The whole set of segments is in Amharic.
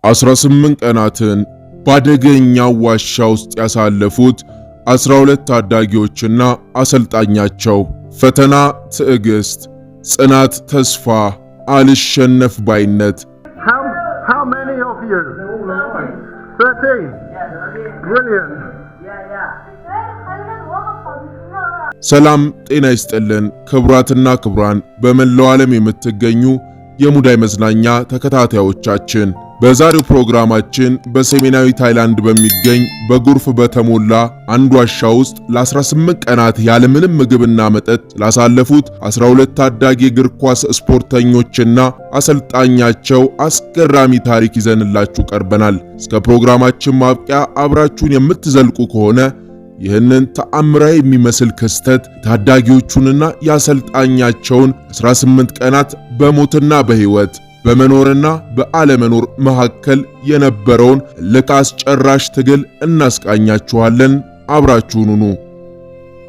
18 ቀናትን ባደገኛው ዋሻ ውስጥ ያሳለፉት 12 ታዳጊዎችና አሰልጣኛቸው ፈተና፣ ትዕግስት፣ ጽናት፣ ተስፋ፣ አልሸነፍ ባይነት። How many of you? 13. Brilliant. ሰላም ጤና ይስጥልን ክቡራትና ክቡራን በመላው ዓለም የምትገኙ የሙዳይ መዝናኛ ተከታታዮቻችን፣ በዛሬው ፕሮግራማችን በሰሜናዊ ታይላንድ በሚገኝ በጎርፍ በተሞላ አንድ ዋሻ ውስጥ ለ18 ቀናት ያለምንም ምግብና መጠጥ ላሳለፉት 12 ታዳጊ እግር ኳስ ስፖርተኞችና አሰልጣኛቸው አስገራሚ ታሪክ ይዘንላችሁ ቀርበናል። እስከ ፕሮግራማችን ማብቂያ አብራችሁን የምትዘልቁ ከሆነ ይህንን ተአምራዊ የሚመስል ክስተት ታዳጊዎቹንና የአሰልጣኛቸውን 18 ቀናት በሞትና በሕይወት በመኖርና በአለመኖር መካከል የነበረውን እልህ አስጨራሽ ትግል እናስቃኛችኋለን። አብራችሁን ሁኑ።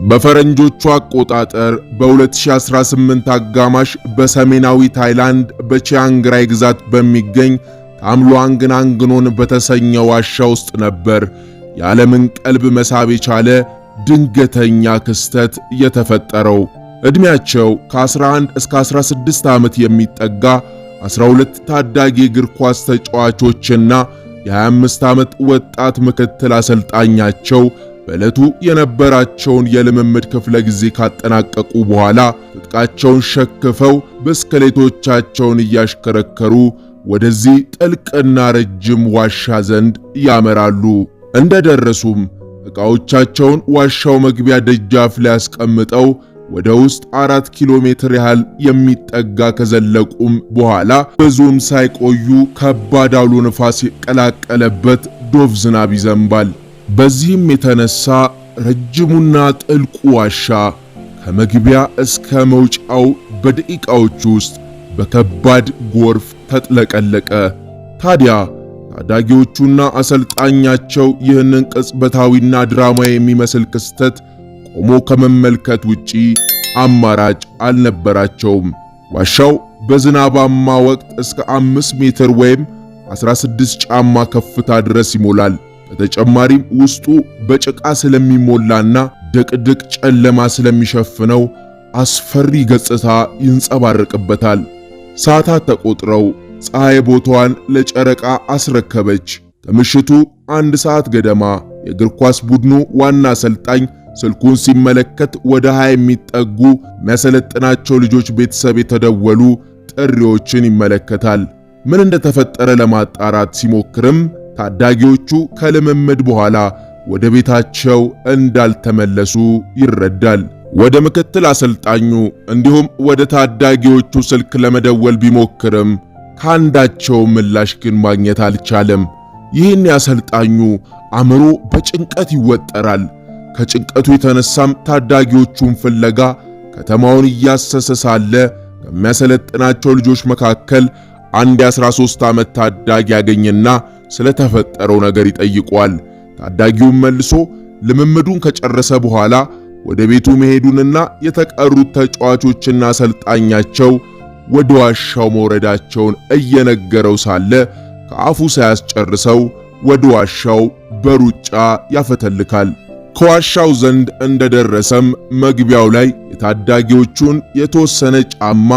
በፈረንጆቹ አቆጣጠር በ2018 አጋማሽ በሰሜናዊ ታይላንድ በቺያንግራይ ግዛት በሚገኝ ታምሉዋንግናንግኖን በተሰኘ ዋሻ ውስጥ ነበር የዓለምን ቀልብ መሳብ የቻለ ድንገተኛ ክስተት የተፈጠረው። ዕድሜያቸው ከ11 እስከ 16 ዓመት የሚጠጋ 12 ታዳጊ እግር ኳስ ተጫዋቾችና የ25 ዓመት ወጣት ምክትል አሰልጣኛቸው በዕለቱ የነበራቸውን የልምምድ ክፍለ ጊዜ ካጠናቀቁ በኋላ ትጥቃቸውን ሸክፈው ብስክሌቶቻቸውን እያሽከረከሩ ወደዚህ ጥልቅና ረጅም ዋሻ ዘንድ ያመራሉ። እንደደረሱም ዕቃዎቻቸውን ዋሻው መግቢያ ደጃፍ ላይ አስቀምጠው ወደ ውስጥ 4 ኪሎ ሜትር ያህል የሚጠጋ ከዘለቁም በኋላ ብዙም ሳይቆዩ ከባድ አውሎ ነፋስ የቀላቀለበት ዶፍ ዝናብ ይዘንባል። በዚህም የተነሳ ረጅሙና ጥልቁ ዋሻ ከመግቢያ እስከ መውጫው በደቂቃዎች ውስጥ በከባድ ጎርፍ ተጥለቀለቀ። ታዲያ ታዳጊዎቹና አሰልጣኛቸው ይህንን ቅጽበታዊና ድራማዊ የሚመስል ክስተት ቆሞ ከመመልከት ውጪ አማራጭ አልነበራቸውም። ዋሻው በዝናባማ ወቅት እስከ 5 ሜትር ወይም 16 ጫማ ከፍታ ድረስ ይሞላል። በተጨማሪም ውስጡ በጭቃ ስለሚሞላና ድቅድቅ ጨለማ ስለሚሸፍነው አስፈሪ ገጽታ ይንጸባረቅበታል። ሰዓታት ተቆጥረው ፀሐይ ቦታዋን ለጨረቃ አስረከበች። ከምሽቱ 1 ሰዓት ገደማ የእግር ኳስ ቡድኑ ዋና አሰልጣኝ ስልኩን ሲመለከት ወደ 20 የሚጠጉ የሚያሰለጥናቸው ልጆች ቤተሰብ የተደወሉ ጥሪዎችን ይመለከታል። ምን እንደተፈጠረ ለማጣራት ሲሞክርም ታዳጊዎቹ ከልምምድ በኋላ ወደ ቤታቸው እንዳልተመለሱ ይረዳል። ወደ ምክትል አሰልጣኙ እንዲሁም ወደ ታዳጊዎቹ ስልክ ለመደወል ቢሞክርም ካንዳቸው ምላሽ ግን ማግኘት አልቻለም። ይህን ያሰልጣኙ አእምሮ በጭንቀት ይወጠራል። ከጭንቀቱ የተነሳም ታዳጊዎቹን ፍለጋ ከተማውን እያሰሰ ሳለ ከሚያሰለጥናቸው ልጆች መካከል አንድ የ13 ዓመት ታዳጊ ያገኝና ስለተፈጠረው ነገር ይጠይቋል። ታዳጊውን መልሶ ልምምዱን ከጨረሰ በኋላ ወደ ቤቱ መሄዱንና የተቀሩት ተጫዋቾችና አሰልጣኛቸው ወደ ዋሻው መውረዳቸውን እየነገረው ሳለ ከአፉ ሳያስጨርሰው ወደ ዋሻው በሩጫ ያፈተልካል። ከዋሻው ዘንድ እንደደረሰም መግቢያው ላይ የታዳጊዎቹን የተወሰነ ጫማ፣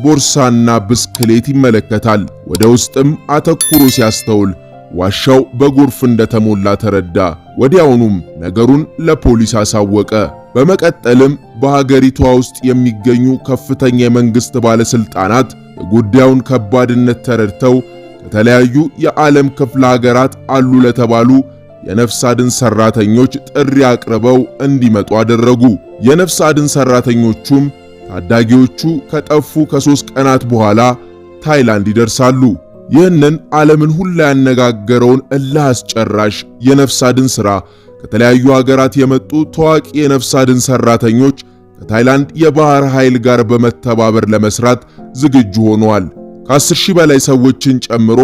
ቦርሳና ብስክሌት ይመለከታል። ወደ ውስጥም አተኩሮ ሲያስተውል ዋሻው በጎርፍ እንደተሞላ ተረዳ። ወዲያውኑም ነገሩን ለፖሊስ አሳወቀ። በመቀጠልም በሀገሪቷ ውስጥ የሚገኙ ከፍተኛ የመንግስት ባለስልጣናት የጉዳዩን ከባድነት ተረድተው ከተለያዩ የዓለም ክፍለ ሀገራት አሉ ለተባሉ የነፍስ አድን ሰራተኞች ጥሪ አቅርበው እንዲመጡ አደረጉ። የነፍስ አድን ሰራተኞቹም ታዳጊዎቹ ከጠፉ ከ3 ቀናት በኋላ ታይላንድ ይደርሳሉ። ይህንን ዓለምን ሁሉ ያነጋገረውን እልህ አስጨራሽ የነፍስ አድን ሥራ ከተለያዩ ሀገራት የመጡ ታዋቂ የነፍስ አድን ሰራተኞች ከታይላንድ የባህር ኃይል ጋር በመተባበር ለመስራት ዝግጁ ሆነዋል። ከ10 ሺህ በላይ ሰዎችን ጨምሮ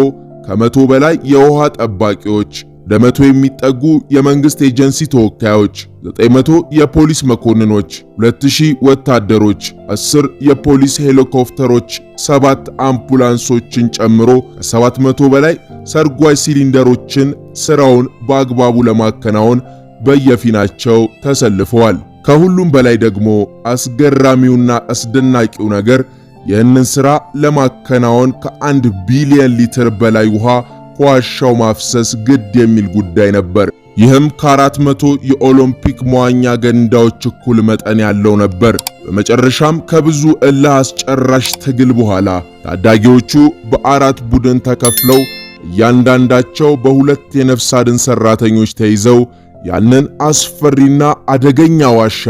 ከ100 በላይ የውሃ ጠባቂዎች፣ ወደ 100 የሚጠጉ የመንግስት ኤጀንሲ ተወካዮች፣ 900 የፖሊስ መኮንኖች፣ 2000 ወታደሮች፣ 10 የፖሊስ ሄሊኮፕተሮች፣ 7 አምቡላንሶችን ጨምሮ ከ700 በላይ ሰርጓጅ ሲሊንደሮችን ስራውን በአግባቡ ለማከናወን በየፊናቸው ተሰልፈዋል። ከሁሉም በላይ ደግሞ አስገራሚውና አስደናቂው ነገር ይህንን ሥራ ለማከናወን ከ1 ቢሊዮን ሊትር በላይ ውሃ ከዋሻው ማፍሰስ ግድ የሚል ጉዳይ ነበር። ይህም ከ400 የኦሎምፒክ መዋኛ ገንዳዎች እኩል መጠን ያለው ነበር። በመጨረሻም ከብዙ እልህ አስጨራሽ ትግል በኋላ ታዳጊዎቹ በ4 ቡድን ተከፍለው እያንዳንዳቸው በ2 የነፍስ አድን ሰራተኞች ተይዘው ያንን አስፈሪና አደገኛ ዋሻ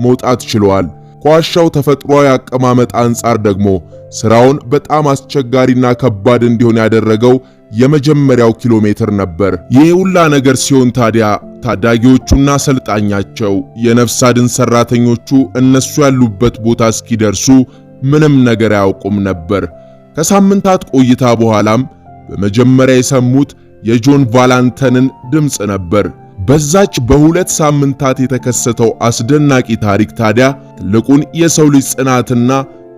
መውጣት ችለዋል። ከዋሻው ተፈጥሯዊ አቀማመጥ አንጻር ደግሞ ስራውን በጣም አስቸጋሪና ከባድ እንዲሆን ያደረገው የመጀመሪያው ኪሎ ሜትር ነበር። ይህ ሁላ ነገር ሲሆን ታዲያ ታዳጊዎቹና አሰልጣኛቸው የነፍስ አድን ሰራተኞቹ እነሱ ያሉበት ቦታ እስኪደርሱ ምንም ነገር አያውቁም ነበር። ከሳምንታት ቆይታ በኋላም በመጀመሪያ የሰሙት የጆን ቫላንተንን ድምፅ ነበር። በዛች በ2 ሳምንታት የተከሰተው አስደናቂ ታሪክ ታዲያ ትልቁን የሰው ልጅ ጽናትና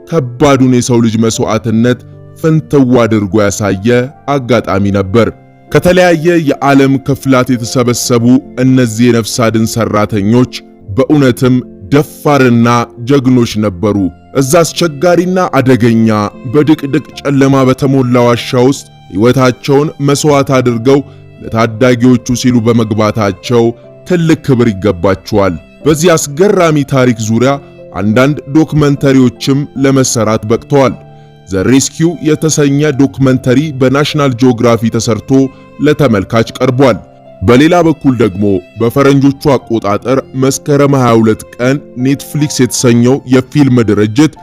ከባዱን የሰው ልጅ መስዋዕትነት ፍንትው አድርጎ ያሳየ አጋጣሚ ነበር። ከተለያየ የዓለም ክፍላት የተሰበሰቡ እነዚህ የነፍስ አድን ሰራተኞች በእውነትም ደፋርና ጀግኖች ነበሩ። እዛ አስቸጋሪና አደገኛ በድቅድቅ ጨለማ በተሞላ ዋሻ ውስጥ ሕይወታቸውን መስዋዕት አድርገው ለታዳጊዎቹ ሲሉ በመግባታቸው ትልቅ ክብር ይገባቸዋል። በዚህ አስገራሚ ታሪክ ዙሪያ አንዳንድ ዶክመንተሪዎችም ለመሰራት በቅተዋል። ዘ ሬስኪው የተሰኘ ዶክመንተሪ በናሽናል ጂኦግራፊ ተሰርቶ ለተመልካች ቀርቧል። በሌላ በኩል ደግሞ በፈረንጆቹ አቆጣጠር መስከረም 22 ቀን ኔትፍሊክስ የተሰኘው የፊልም ድርጅት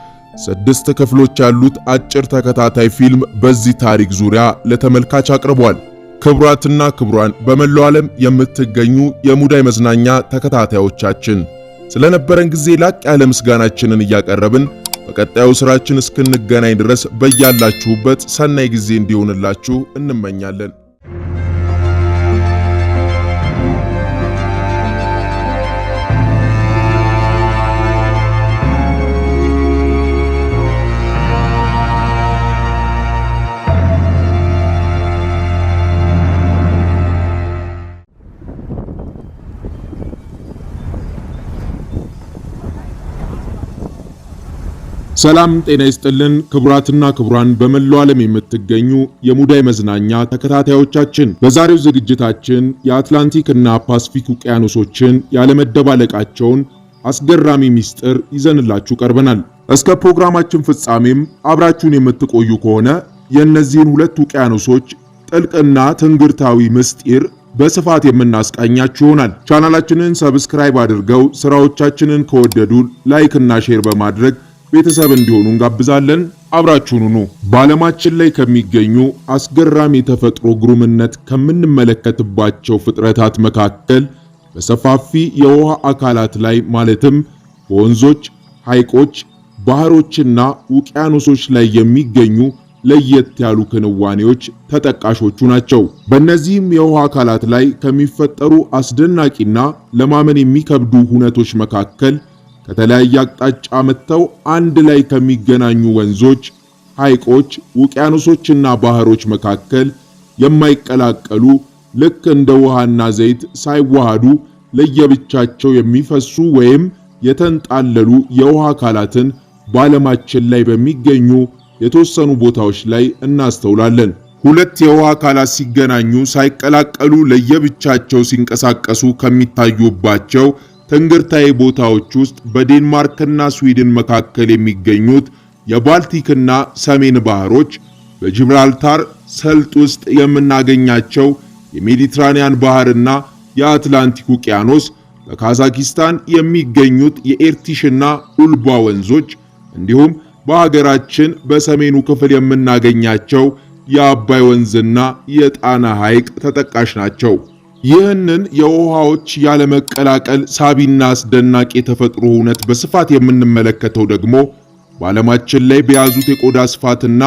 6 ክፍሎች ያሉት አጭር ተከታታይ ፊልም በዚህ ታሪክ ዙሪያ ለተመልካች አቅርቧል። ክቡራትና ክቡራን በመላው ዓለም የምትገኙ የሙዳይ መዝናኛ ተከታታዮቻችን ስለነበረን ጊዜ ላቅ ያለ ምስጋናችንን እያቀረብን በቀጣዩ ስራችን እስክንገናኝ ድረስ በያላችሁበት ሰናይ ጊዜ እንዲሆንላችሁ እንመኛለን። ሰላም ጤና ይስጥልን ክቡራትና ክቡራን በመላው ዓለም የምትገኙ የሙዳይ መዝናኛ ተከታታዮቻችን በዛሬው ዝግጅታችን የአትላንቲክ እና ፓሲፊክ ውቅያኖሶችን ያለመደባለቃቸውን አስገራሚ ሚስጥር ይዘንላችሁ ቀርበናል። እስከ ፕሮግራማችን ፍጻሜም አብራችሁን የምትቆዩ ከሆነ የእነዚህን 2 ውቅያኖሶች ጥልቅና ትንግርታዊ ምስጢር በስፋት የምናስቃኛችሁ ይሆናል። ቻናላችንን ሰብስክራይብ አድርገው ስራዎቻችንን ከወደዱ ላይክ እና ሼር በማድረግ ቤተሰብ እንዲሆኑ እንጋብዛለን። አብራችሁን ሁኑ። በዓለማችን ላይ ከሚገኙ አስገራሚ የተፈጥሮ ግሩምነት ከምንመለከትባቸው ፍጥረታት መካከል በሰፋፊ የውሃ አካላት ላይ ማለትም በወንዞች፣ ሐይቆች፣ ባህሮችና ውቅያኖሶች ላይ የሚገኙ ለየት ያሉ ክንዋኔዎች ተጠቃሾቹ ናቸው። በእነዚህም የውሃ አካላት ላይ ከሚፈጠሩ አስደናቂና ለማመን የሚከብዱ ሁነቶች መካከል ከተለያየ አቅጣጫ መጥተው አንድ ላይ ከሚገናኙ ወንዞች፣ ሐይቆች፣ ውቅያኖሶችና ባህሮች መካከል የማይቀላቀሉ ልክ እንደ ውሃና ዘይት ሳይዋሃዱ ለየብቻቸው የሚፈሱ ወይም የተንጣለሉ የውሃ አካላትን በዓለማችን ላይ በሚገኙ የተወሰኑ ቦታዎች ላይ እናስተውላለን። 2 የውሃ አካላት ሲገናኙ ሳይቀላቀሉ ለየብቻቸው ሲንቀሳቀሱ ከሚታዩባቸው ትንግርታዊ ቦታዎች ውስጥ በዴንማርክና ስዊድን መካከል የሚገኙት የባልቲክና ሰሜን ባህሮች፣ በጂብራልታር ሰልጥ ውስጥ የምናገኛቸው የሜዲትራኒያን ባህርና የአትላንቲክ ውቅያኖስ፣ በካዛኪስታን የሚገኙት የኤርቲሽና ኡልባ ወንዞች እንዲሁም በሀገራችን በሰሜኑ ክፍል የምናገኛቸው የአባይ ወንዝና የጣና ሐይቅ ተጠቃሽ ናቸው። ይህንን የውሃዎች ያለመቀላቀል ሳቢና አስደናቂ የተፈጥሮ ሁነት በስፋት የምንመለከተው ደግሞ በዓለማችን ላይ በያዙት የቆዳ ስፋትና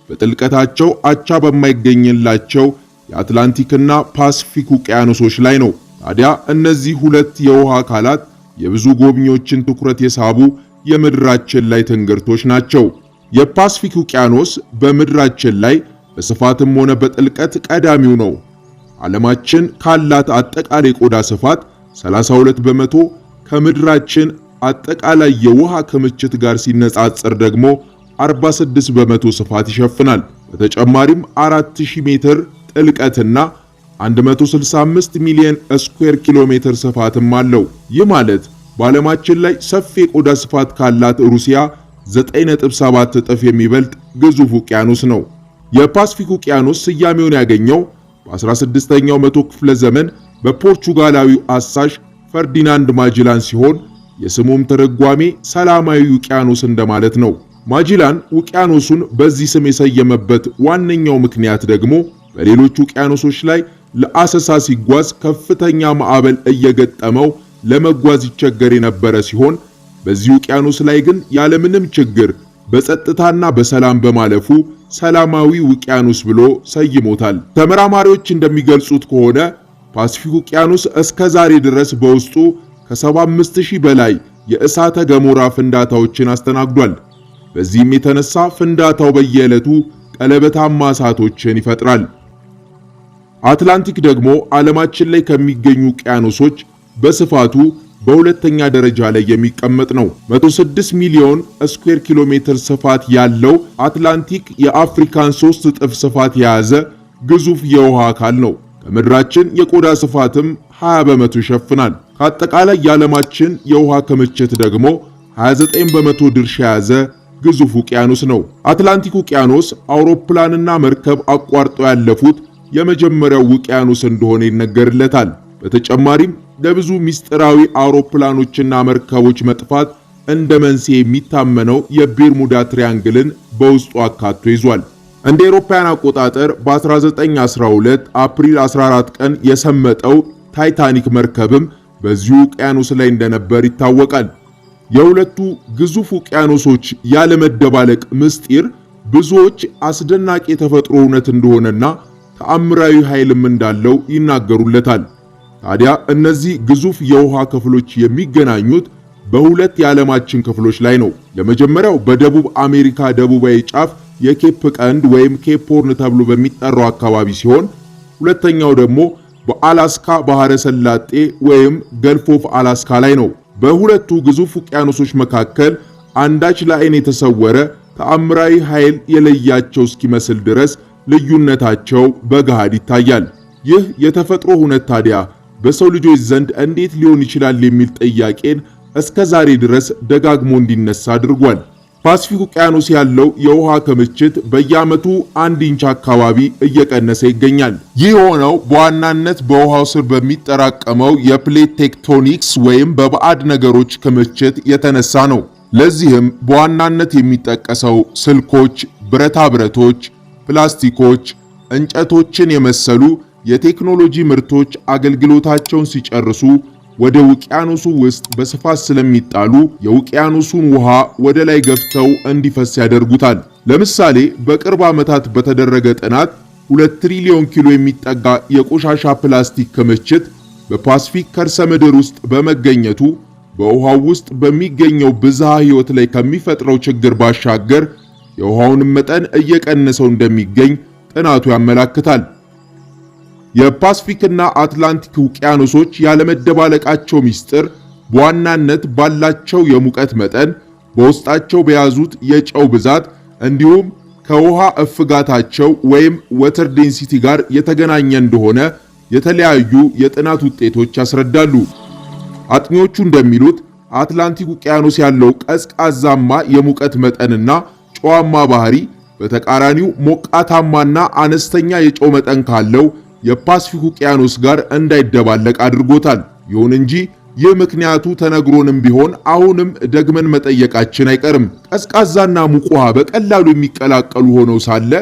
በጥልቀታቸው አቻ በማይገኝላቸው የአትላንቲክና ፓሲፊክ ውቅያኖሶች ላይ ነው። ታዲያ እነዚህ 2 የውሃ አካላት የብዙ ጎብኚዎችን ትኩረት የሳቡ የምድራችን ላይ ትንግርቶች ናቸው። የፓሲፊክ ውቅያኖስ በምድራችን ላይ በስፋትም ሆነ በጥልቀት ቀዳሚው ነው። ዓለማችን ካላት አጠቃላይ ቆዳ ስፋት 32 በመቶ ከምድራችን አጠቃላይ የውሃ ክምችት ጋር ሲነጻጸር ደግሞ 46 በመቶ ስፋት ይሸፍናል። በተጨማሪም 4000 ሜትር ጥልቀትና 165 ሚሊዮን ስኩዌር ኪሎ ሜትር ስፋትም አለው። ይህ ማለት በዓለማችን ላይ ሰፊ የቆዳ ስፋት ካላት ሩሲያ 9.7 እጥፍ የሚበልጥ ግዙፍ ውቅያኖስ ነው። የፓስፊክ ውቅያኖስ ስያሜውን ያገኘው በ16ኛው መቶ ክፍለ ዘመን በፖርቹጋላዊው አሳሽ ፈርዲናንድ ማጅላን ሲሆን የስሙም ትርጓሜ ሰላማዊ ውቅያኖስ እንደማለት ነው። ማጅላን ውቅያኖሱን በዚህ ስም የሰየመበት ዋነኛው ምክንያት ደግሞ በሌሎች ውቅያኖሶች ላይ ለአሰሳ ሲጓዝ ከፍተኛ ማዕበል እየገጠመው ለመጓዝ ይቸገር የነበረ ሲሆን በዚህ ውቅያኖስ ላይ ግን ያለምንም ችግር በጸጥታና በሰላም በማለፉ ሰላማዊ ውቅያኖስ ብሎ ሰይሞታል። ተመራማሪዎች እንደሚገልጹት ከሆነ ፓሲፊክ ውቅያኖስ እስከ ዛሬ ድረስ በውስጡ ከ75000 በላይ የእሳተ ገሞራ ፍንዳታዎችን አስተናግዷል። በዚህም የተነሳ ፍንዳታው በየዕለቱ ቀለበታማ እሳቶችን ይፈጥራል። አትላንቲክ ደግሞ ዓለማችን ላይ ከሚገኙ ውቅያኖሶች በስፋቱ በሁለተኛ ደረጃ ላይ የሚቀመጥ ነው። 106 ሚሊዮን ስኩዌር ኪሎ ሜትር ስፋት ያለው አትላንቲክ የአፍሪካን 3 እጥፍ ስፋት የያዘ ግዙፍ የውሃ አካል ነው። ከምድራችን የቆዳ ስፋትም 20 በመቶ ይሸፍናል። ከአጠቃላይ የዓለማችን የውሃ ክምችት ደግሞ 29 በመቶ ድርሻ የያዘ ግዙፍ ውቅያኖስ ነው። አትላንቲክ ውቅያኖስ አውሮፕላንና መርከብ አቋርጠው ያለፉት የመጀመሪያው ውቅያኖስ እንደሆነ ይነገርለታል። በተጨማሪም ለብዙ ሚስጥራዊ አውሮፕላኖችና መርከቦች መጥፋት እንደ መንስኤ የሚታመነው የቤርሙዳ ትሪያንግልን በውስጡ አካቶ ይዟል። እንደ አውሮፓውያን አቆጣጠር በ1912 አፕሪል 14 ቀን የሰመጠው ታይታኒክ መርከብም በዚሁ ውቅያኖስ ላይ እንደነበር ይታወቃል። የሁለቱ ግዙፍ ውቅያኖሶች ያለመደባለቅ ምስጢር ብዙዎች አስደናቂ የተፈጥሮ እውነት እንደሆነና ተአምራዊ ኃይልም እንዳለው ይናገሩለታል። ታዲያ እነዚህ ግዙፍ የውሃ ክፍሎች የሚገናኙት በሁለት የዓለማችን ክፍሎች ላይ ነው። የመጀመሪያው በደቡብ አሜሪካ ደቡባዊ ጫፍ የኬፕ ቀንድ ወይም ኬፕ ሆርን ተብሎ በሚጠራው አካባቢ ሲሆን ሁለተኛው ደግሞ በአላስካ ባህረ ሰላጤ ወይም ገልፍ ኦፍ አላስካ ላይ ነው። በሁለቱ ግዙፍ ውቅያኖሶች መካከል አንዳች ለዓይን የተሰወረ ተአምራዊ ኃይል የለያቸው እስኪመስል ድረስ ልዩነታቸው በገሃድ ይታያል። ይህ የተፈጥሮ ሁነት ታዲያ በሰው ልጆች ዘንድ እንዴት ሊሆን ይችላል የሚል ጥያቄን እስከ ዛሬ ድረስ ደጋግሞ እንዲነሳ አድርጓል። ፓሲፊክ ውቅያኖስ ያለው የውሃ ክምችት በየዓመቱ 1 ኢንች አካባቢ እየቀነሰ ይገኛል። ይህ የሆነው በዋናነት በውሃው ስር በሚጠራቀመው የፕሌት ቴክቶኒክስ ወይም በባዕድ ነገሮች ክምችት የተነሳ ነው። ለዚህም በዋናነት የሚጠቀሰው ስልኮች፣ ብረታ ብረቶች፣ ፕላስቲኮች፣ እንጨቶችን የመሰሉ የቴክኖሎጂ ምርቶች አገልግሎታቸውን ሲጨርሱ ወደ ውቅያኖሱ ውስጥ በስፋት ስለሚጣሉ የውቅያኖሱን ውሃ ወደ ላይ ገፍተው እንዲፈስ ያደርጉታል። ለምሳሌ በቅርብ ዓመታት በተደረገ ጥናት 2 ትሪሊዮን ኪሎ የሚጠጋ የቆሻሻ ፕላስቲክ ክምችት በፓሲፊክ ከርሰ ምድር ውስጥ በመገኘቱ በውሃው ውስጥ በሚገኘው ብዝሃ ሕይወት ላይ ከሚፈጥረው ችግር ባሻገር የውሃውን መጠን እየቀነሰው እንደሚገኝ ጥናቱ ያመለክታል። የፓሲፊክና አትላንቲክ ውቅያኖሶች ያለመደባለቃቸው ሚስጥር በዋናነት ባላቸው የሙቀት መጠን፣ በውስጣቸው በያዙት የጨው ብዛት እንዲሁም ከውሃ እፍጋታቸው ወይም ወተር ዴንሲቲ ጋር የተገናኘ እንደሆነ የተለያዩ የጥናት ውጤቶች ያስረዳሉ። አጥኚዎቹ እንደሚሉት አትላንቲክ ውቅያኖስ ያለው ቀዝቃዛማ የሙቀት መጠንና ጨዋማ ባህሪ በተቃራኒው ሞቃታማና አነስተኛ የጨው መጠን ካለው የፓሲፊክ ውቅያኖስ ጋር እንዳይደባለቅ አድርጎታል። ይሁን እንጂ ይህ ምክንያቱ ተነግሮንም ቢሆን አሁንም ደግመን መጠየቃችን አይቀርም። ቀዝቃዛና ሙቅ ውሃ በቀላሉ የሚቀላቀሉ ሆነው ሳለ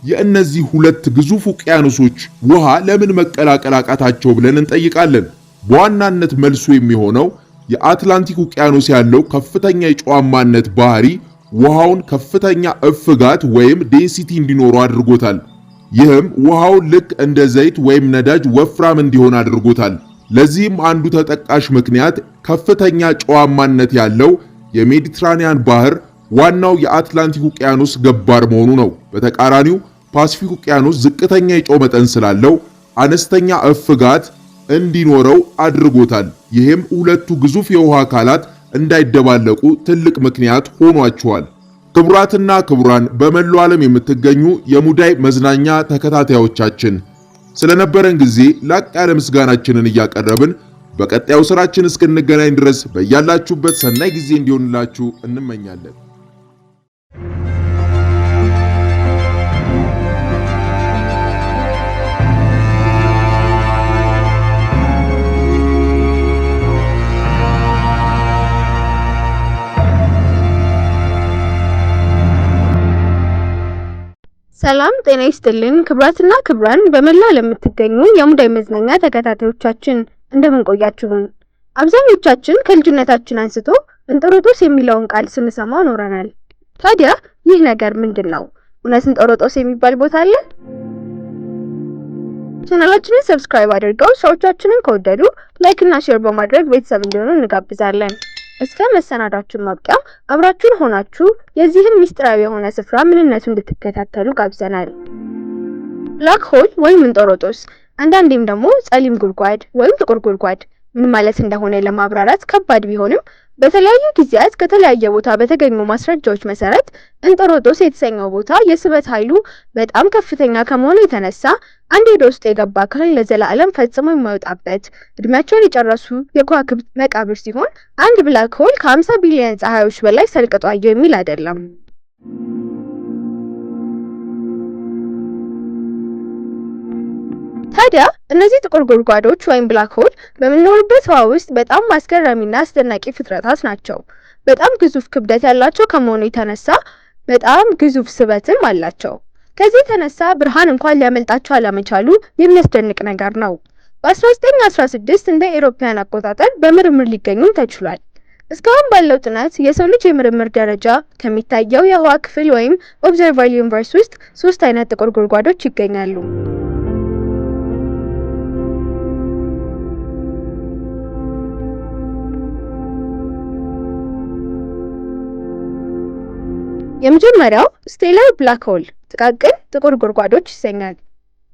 የእነዚህ ሁለት ግዙፍ ውቅያኖሶች ውሃ ለምን መቀላቀል አቃታቸው ብለን እንጠይቃለን። በዋናነት መልሱ የሚሆነው የአትላንቲክ ውቅያኖስ ያለው ከፍተኛ የጨዋማነት ባህሪ ውሃውን ከፍተኛ እፍጋት ወይም ዴንሲቲ እንዲኖረው አድርጎታል። ይህም ውሃው ልክ እንደ ዘይት ወይም ነዳጅ ወፍራም እንዲሆን አድርጎታል። ለዚህም አንዱ ተጠቃሽ ምክንያት ከፍተኛ ጨዋማነት ያለው የሜዲትራኒያን ባህር ዋናው የአትላንቲክ ውቅያኖስ ገባር መሆኑ ነው። በተቃራኒው ፓሲፊክ ውቅያኖስ ዝቅተኛ የጨው መጠን ስላለው አነስተኛ እፍጋት እንዲኖረው አድርጎታል። ይህም ሁለቱ ግዙፍ የውሃ አካላት እንዳይደባለቁ ትልቅ ምክንያት ሆኗቸዋል። ክቡራትና ክቡራን በመላው ዓለም የምትገኙ የሙዳይ መዝናኛ ተከታታዮቻችን ስለነበረን ጊዜ ላቅ ያለ ምስጋናችንን እያቀረብን በቀጣዩ ስራችን እስክንገናኝ ድረስ በያላችሁበት ሰናይ ጊዜ እንዲሆንላችሁ እንመኛለን። ሰላም ጤና ይስጥልን ክብራትና ክብራን በመላው ለምትገኙ የሙዳይ መዝናኛ ተከታታዮቻችን እንደምን ቆያችሁን? አብዛኞቻችን ከልጅነታችን አንስቶ እንጦሮጦስ የሚለውን ቃል ስንሰማ ኖረናል። ታዲያ ይህ ነገር ምንድነው? እውነት እንጦሮጦስ የሚባል ቦታ አለ? ቻናላችንን ሰብስክራይብ አድርገው ሾዎቻችንን ከወደዱ ላይክ እና ሼር በማድረግ ቤተሰብ እንዲሆኑ እንጋብዛለን። እስከ መሰናዳችን ማብቂያ አብራችሁን ሆናችሁ የዚህን ሚስጥራዊ የሆነ ስፍራ ምንነቱ እንድትከታተሉ ጋብዘናል። ብላክ ሆል ወይም እንጦሮጦስ አንዳንዴም ደግሞ ጸሊም ጉድጓድ ወይም ጥቁር ጉድጓድ ምን ማለት እንደሆነ ለማብራራት ከባድ ቢሆንም በተለያዩ ጊዜያት ከተለያየ ቦታ በተገኙ ማስረጃዎች መሰረት እንጦሮጦስ የተሰኘው ቦታ የስበት ኃይሉ በጣም ከፍተኛ ከመሆኑ የተነሳ አንድ ወደ ውስጥ የገባ አካል ለዘላለም ፈጽሞ የማይወጣበት እድሜያቸውን የጨረሱ የከዋክብት መቃብር ሲሆን አንድ ብላክ ሆል ከ50 ቢሊዮን ፀሐዮች በላይ ሰልቅጦ አየው የሚል አይደለም። ታዲያ እነዚህ ጥቁር ጉድጓዶች ወይም ብላክ ሆል በምንኖርበት ህዋ ውስጥ በጣም አስገራሚና አስደናቂ ፍጥረታት ናቸው። በጣም ግዙፍ ክብደት ያላቸው ከመሆኑ የተነሳ በጣም ግዙፍ ስበትም አላቸው። ከዚህ የተነሳ ብርሃን እንኳን ሊያመልጣቸው አለመቻሉ የሚያስደንቅ ነገር ነው። በ1916 እንደ አውሮፓውያን አቆጣጠር በምርምር ሊገኙም ተችሏል። እስካሁን ባለው ጥናት የሰው ልጅ የምርምር ደረጃ ከሚታየው የህዋ ክፍል ወይም ኦብዘርቫብል ዩኒቨርስ ውስጥ 3 አይነት ጥቁር ጉድጓዶች ይገኛሉ። የመጀመሪያው ስቴላር ብላክ ሆል ጥቃቅን ጥቁር ጉድጓዶች ይሰኛል።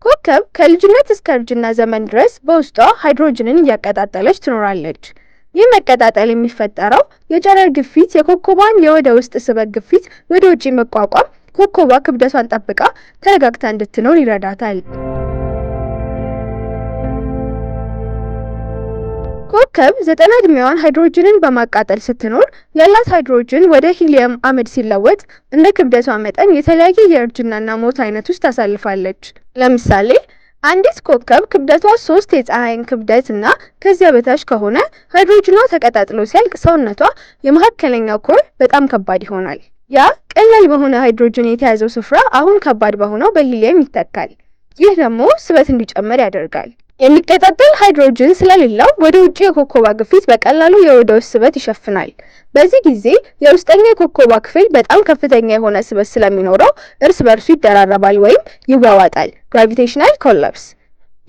ኮከብ ከልጅነት እስከ እርጅና ዘመን ድረስ በውስጧ ሃይድሮጅንን እያቀጣጠለች ትኖራለች። ይህ መቀጣጠል የሚፈጠረው የጨረር ግፊት የኮከቧን የወደ ውስጥ ስበት ግፊት ወደ ውጪ መቋቋም ኮከቧ ክብደቷን ጠብቃ ተረጋግታ እንድትኖር ይረዳታል። ኮከብ 90 እድሜዋን ሃይድሮጅንን በማቃጠል ስትኖር ያላት ሃይድሮጅን ወደ ሂሊየም አመድ ሲለወጥ እንደ ክብደቷ መጠን የተለያየ የእርጅናና ሞት አይነት ውስጥ ታሳልፋለች። ለምሳሌ አንዲት ኮከብ ክብደቷ 3 የፀሐይን ክብደትና ከዚያ በታች ከሆነ ሃይድሮጅኗ ተቀጣጥሎ ሲያልቅ ሰውነቷ የመካከለኛው ኮር በጣም ከባድ ይሆናል። ያ ቀላል በሆነ ሃይድሮጅን የተያዘው ስፍራ አሁን ከባድ በሆነው በሂሊየም ይተካል። ይህ ደግሞ ስበት እንዲጨምር ያደርጋል። የሚቀጣጠል ሃይድሮጅን ስለሌለው ወደ ውጪ የኮከቧ ግፊት በቀላሉ የወደ ውስጥ ስበት ይሸፍናል። በዚህ ጊዜ የውስጠኛ የኮከቧ ክፍል በጣም ከፍተኛ የሆነ ስበት ስለሚኖረው እርስ በርሱ ይደራረባል ወይም ይዋዋጣል፣ ግራቪቴሽናል ኮላፕስ።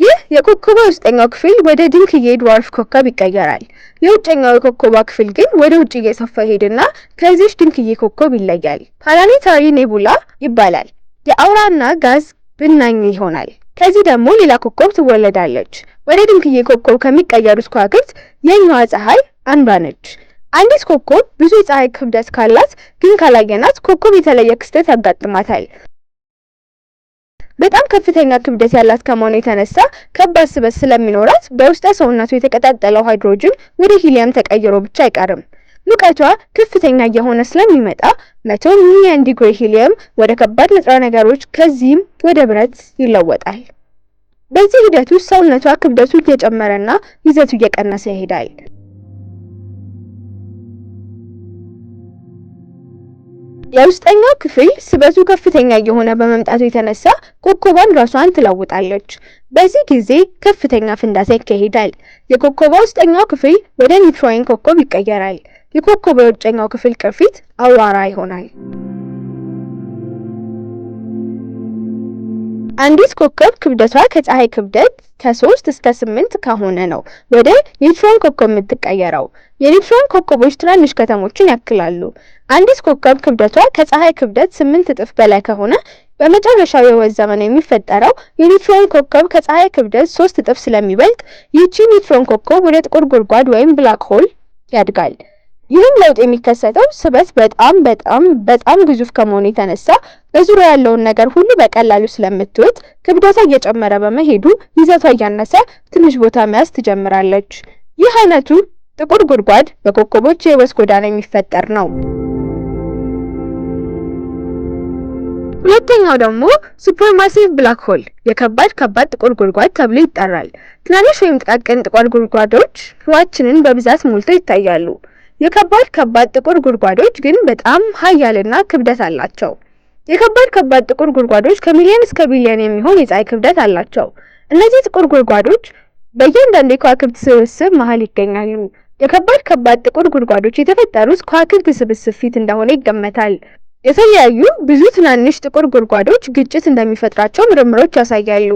ይህ የኮከቧ ውስጠኛው ክፍል ወደ ድንክዬ ድዋርፍ ኮከብ ይቀየራል። የውጭኛው የኮከቧ ክፍል ግን ወደ ውጪ እየሰፋ ሄድና ከዚህ ድንክዬ ኮከብ ይለያል። ፕላኔታሪ ኔቡላ ይባላል። የአውራና ጋዝ ብናኝ ይሆናል። ከዚህ ደግሞ ሌላ ኮከብ ትወለዳለች። ወደ ድንክዬ ኮከብ ከሚቀየሩት ከዋክብት የኛዋ ፀሐይ አንዷ ነች። አንዲት ኮከብ ብዙ የፀሐይ ክብደት ካላት ግን ካላየናት ኮከብ የተለየ ክስተት ያጋጥማታል። በጣም ከፍተኛ ክብደት ያላት ከመሆኑ የተነሳ ከባድ ስበት ስለሚኖራት በውስጠ ሰውነቱ የተቀጣጠለው ሃይድሮጅን ወደ ሂሊየም ተቀይሮ ብቻ አይቀርም። ሙቀቷ ከፍተኛ እየሆነ ስለሚመጣ 100 ሚሊዮን ዲግሪ ሂሊየም ወደ ከባድ ንጥረ ነገሮች ከዚህም ወደ ብረት ይለወጣል። በዚህ ሂደት ውስጥ ሰውነቷ ክብደቱ እየጨመረና ይዘቱ እየቀነሰ ይሄዳል። የውስጠኛው ክፍል ስበቱ ከፍተኛ እየሆነ በመምጣቱ የተነሳ ኮከቧን ራሷን ትለውጣለች። በዚህ ጊዜ ከፍተኛ ፍንዳታ ይካሄዳል። የኮከቧ ውስጠኛው ክፍል ወደ ኒውትሮን ኮከብ ይቀየራል። የኮከቧ የውጭኛው ክፍል ቅርፊት አውራራ ይሆናል። አንዲት ኮከብ ክብደቷ ከፀሐይ ክብደት ከ3 እስከ 8 ከሆነ ነው ወደ ኒውትሮን ኮከብ የምትቀየረው። የኒውትሮን ኮከቦች ትናንሽ ከተሞችን ያክላሉ። አንዲት ኮከብ ክብደቷ ከፀሐይ ክብደት 8 እጥፍ በላይ ከሆነ በመጨረሻው የህይወት ዘመን የሚፈጠረው የኒውትሮን ኮከብ ከፀሐይ ክብደት 3 እጥፍ ስለሚበልጥ ይህቺ ኒውትሮን ኮከብ ወደ ጥቁር ጉድጓድ ወይም ብላክ ሆል ያድጋል። ይህም ለውጥ የሚከሰተው ስበት በጣም ግዙፍ ከመሆኑ የተነሳ በዙሪያ ያለውን ነገር ሁሉ በቀላሉ ስለምትወጥ ክብደቷ እየጨመረ በመሄዱ ይዘቷ እያነሰ ትንሽ ቦታ መያዝ ትጀምራለች። ይህ አይነቱ ጥቁር ጉድጓድ በኮከቦች የህይወት ጎዳና የሚፈጠር ነው። ሁለተኛው ደግሞ ሱፐርማሲቭ ብላክ ሆል የከባድ ጥቁር ጉድጓድ ተብሎ ይጠራል። ትናንሽ ወይም ጥቃቅን ጥቁር ጉድጓዶች ህዋችንን በብዛት ሞልተው ይታያሉ። የከባድ ጥቁር ጉድጓዶች ግን በጣም ኃያልና ክብደት አላቸው። የከባድ ጥቁር ጉድጓዶች ከሚሊዮን እስከ ቢሊዮን የሚሆን የፀሐይ ክብደት አላቸው። እነዚህ ጥቁር ጉድጓዶች በእያንዳንዱ የከዋክብት ስብስብ መሃል ይገኛሉ። የከባድ ጥቁር ጉድጓዶች የተፈጠሩት ከዋክብት ስብስብ ፊት እንደሆነ ይገመታል። የተለያዩ ብዙ ትናንሽ ጥቁር ጉድጓዶች ግጭት እንደሚፈጥራቸው ምርምሮች ያሳያሉ።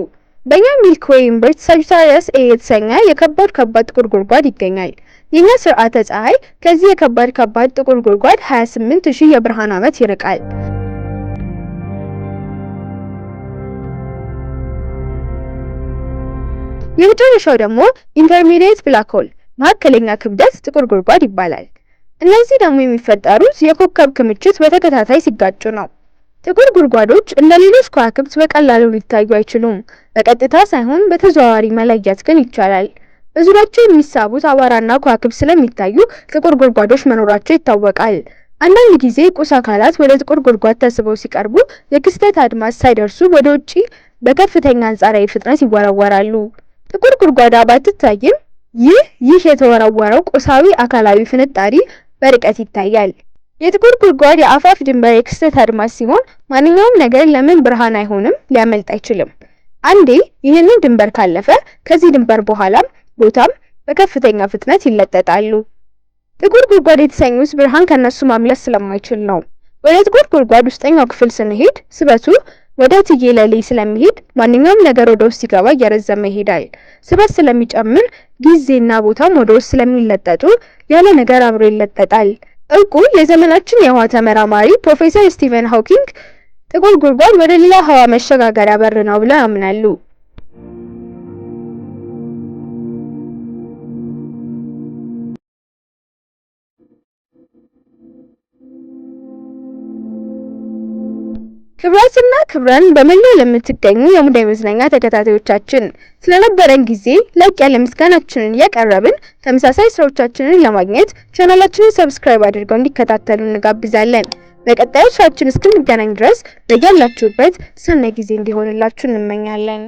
በእኛ ሚልክ ዌይ እምብርት ሳጂታሪየስ ኤ የተሰኘ የከባድ ጥቁር ጉድጓድ ይገኛል። የኛ ስርዓተ ፀሐይ ከዚህ የከባድ ጥቁር ጉድጓድ 28000 የብርሃን ዓመት ይርቃል። የመጨረሻው ደግሞ ኢንተርሚዲየት ብላክ ሆል መካከለኛ ክብደት ጥቁር ጉድጓድ ይባላል። እነዚህ ደግሞ የሚፈጠሩት የኮከብ ክምችት በተከታታይ ሲጋጩ ነው። ጥቁር ጉድጓዶች እንደ ሌሎች ከዋክብት በቀላሉ ሊታዩ አይችሉም። በቀጥታ ሳይሆን በተዘዋዋሪ መለየት ግን ይቻላል። በዙሪያቸው የሚሳቡት አቧራና ከዋክብት ስለሚታዩ ጥቁር ጉድጓዶች መኖራቸው ይታወቃል። አንዳንድ ጊዜ ቁስ አካላት ወደ ጥቁር ጉድጓድ ተስበው ሲቀርቡ የክስተት አድማስ ሳይደርሱ ወደ ውጪ በከፍተኛ አንጻራዊ ፍጥነት ይወረወራሉ። ጥቁር ጉድጓድ ባትታይም ይህ የተወረወረው ቁሳዊ አካላዊ ፍንጣሪ በርቀት ይታያል። የጥቁር ጉድጓድ የአፋፍ ድንበር የክስተት አድማስ ሲሆን ማንኛውም ነገር ለምን ብርሃን አይሆንም ሊያመልጥ አይችልም። አንዴ ይህንን ድንበር ካለፈ ከዚህ ድንበር በኋላም ቦታም በከፍተኛ ፍጥነት ይለጠጣሉ። ጥቁር ጉድጓድ የተሰኙት ብርሃን ከነሱ ማምለጥ ስለማይችል ነው። ወደ ጥቁር ጉድጓድ ውስጠኛው ክፍል ስንሄድ ስበቱ ወደ ትየለሌ ስለሚሄድ ማንኛውም ነገር ወደ ውስጥ ሲገባ እየረዘመ ይሄዳል። ስበት ስለሚጨምር ጊዜና ቦታም ወደ ውስጥ ስለሚለጠጡ ያለ ነገር አብሮ ይለጠጣል። እውቁ የዘመናችን የህዋ ተመራማሪ ፕሮፌሰር ስቲቨን ሃውኪንግ ጥቁር ጉድጓድ ወደ ሌላ ህዋ መሸጋገሪያ በር ነው ብለው ያምናሉ። ክብራትና ክብራን በመላው ለምትገኙ የሙዳይ መዝናኛ ተከታታዮቻችን ስለነበረን ጊዜ ላቅ ያለ ምስጋናችንን እያቀረብን ተመሳሳይ ስራዎቻችንን ለማግኘት ቻናላችንን ሰብስክራይብ አድርገው እንዲከታተሉ እንጋብዛለን። በቀጣዩ ስራችን እስክንገናኝ ድረስ በያላችሁበት ሰናይ ጊዜ እንዲሆንላችሁ እንመኛለን።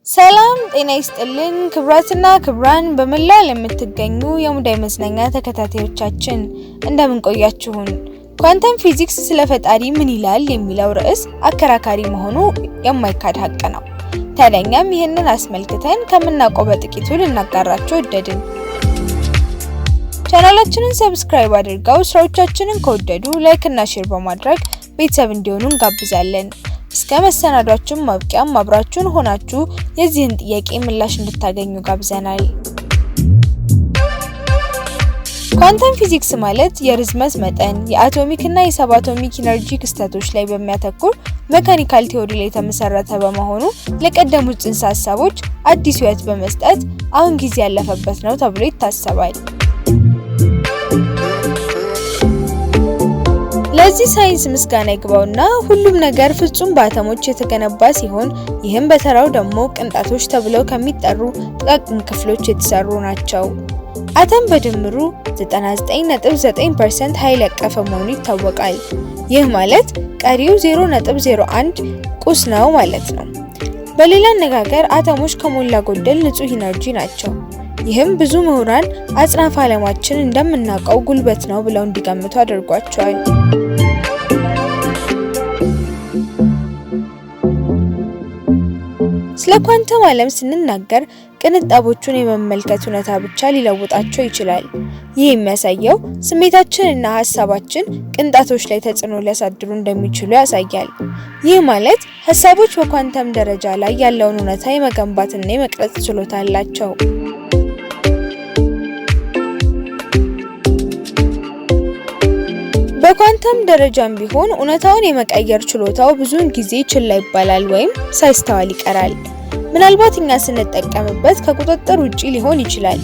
ሰላም ጤና ይስጥልን ክብራትና ክብራን በመላው ለምትገኙ የሙዳይ መዝናኛ ተከታታዮቻችን እንደምን ቆያችሁን? ኳንተም ፊዚክስ ስለ ፈጣሪ ምን ይላል የሚለው ርዕስ አከራካሪ መሆኑ የማይካድ ሀቅ ነው። ታዲያም ይህንን አስመልክተን ከምናውቀው በጥቂቱ ልናጋራችሁ ወደድን። ቻናላችንን ሰብስክራይብ አድርገው ስራዎቻችንን ከወደዱ ላይክ እና ሼር በማድረግ ቤተሰብ እንዲሆኑ እንጋብዛለን። እስከ መሰናዷችን ማብቂያም አብራችሁን ሆናችሁ የዚህን ጥያቄ ምላሽ እንድታገኙ ጋብዘናል። ኳንተም ፊዚክስ ማለት የርዝመት መጠን፣ የአቶሚክ እና የሰብአቶሚክ ኢነርጂ ክስተቶች ላይ በሚያተኩር ሜካኒካል ቲዮሪ ላይ የተመሰረተ በመሆኑ ለቀደሙት ጽንሰ ሐሳቦች አዲስ ህይወት በመስጠት አሁን ጊዜ ያለፈበት ነው ተብሎ ይታሰባል። ለዚህ ሳይንስ ምስጋና ይግባውና ሁሉም ነገር ፍጹም በአተሞች የተገነባ ሲሆን ይህም በተራው ደግሞ ቅንጣቶች ተብለው ከሚጠሩ ጥቃቅን ክፍሎች የተሰሩ ናቸው። አተም በድምሩ 99.9% ኃይል ያቀፈ መሆኑ ይታወቃል። ይህ ማለት ቀሪው 0.01 ቁስ ነው ማለት ነው። በሌላ አነጋገር አተሞች ከሞላ ጎደል ንጹህ ኢነርጂ ናቸው። ይህም ብዙ ምሁራን አጽናፈ ዓለማችን እንደምናውቀው ጉልበት ነው ብለው እንዲገምቱ አድርጓቸዋል። ስለ ኳንተም ዓለም ስንናገር ቅንጣቦቹን የመመልከት ሁኔታ ብቻ ሊለውጣቸው ይችላል። ይህ የሚያሳየው ስሜታችንና ሐሳባችን ቅንጣቶች ላይ ተጽዕኖ ሊያሳድሩ እንደሚችሉ ያሳያል። ይህ ማለት ሐሳቦች በኳንተም ደረጃ ላይ ያለውን ሁኔታ የመገንባትና የመቅረጽ ችሎታ አላቸው። በኳንተም ደረጃም ቢሆን እውነታውን የመቀየር ችሎታው ብዙውን ጊዜ ችላ ይባላል ወይም ሳይስተዋል ይቀራል። ምናልባት እኛ ስንጠቀምበት ከቁጥጥር ውጪ ሊሆን ይችላል።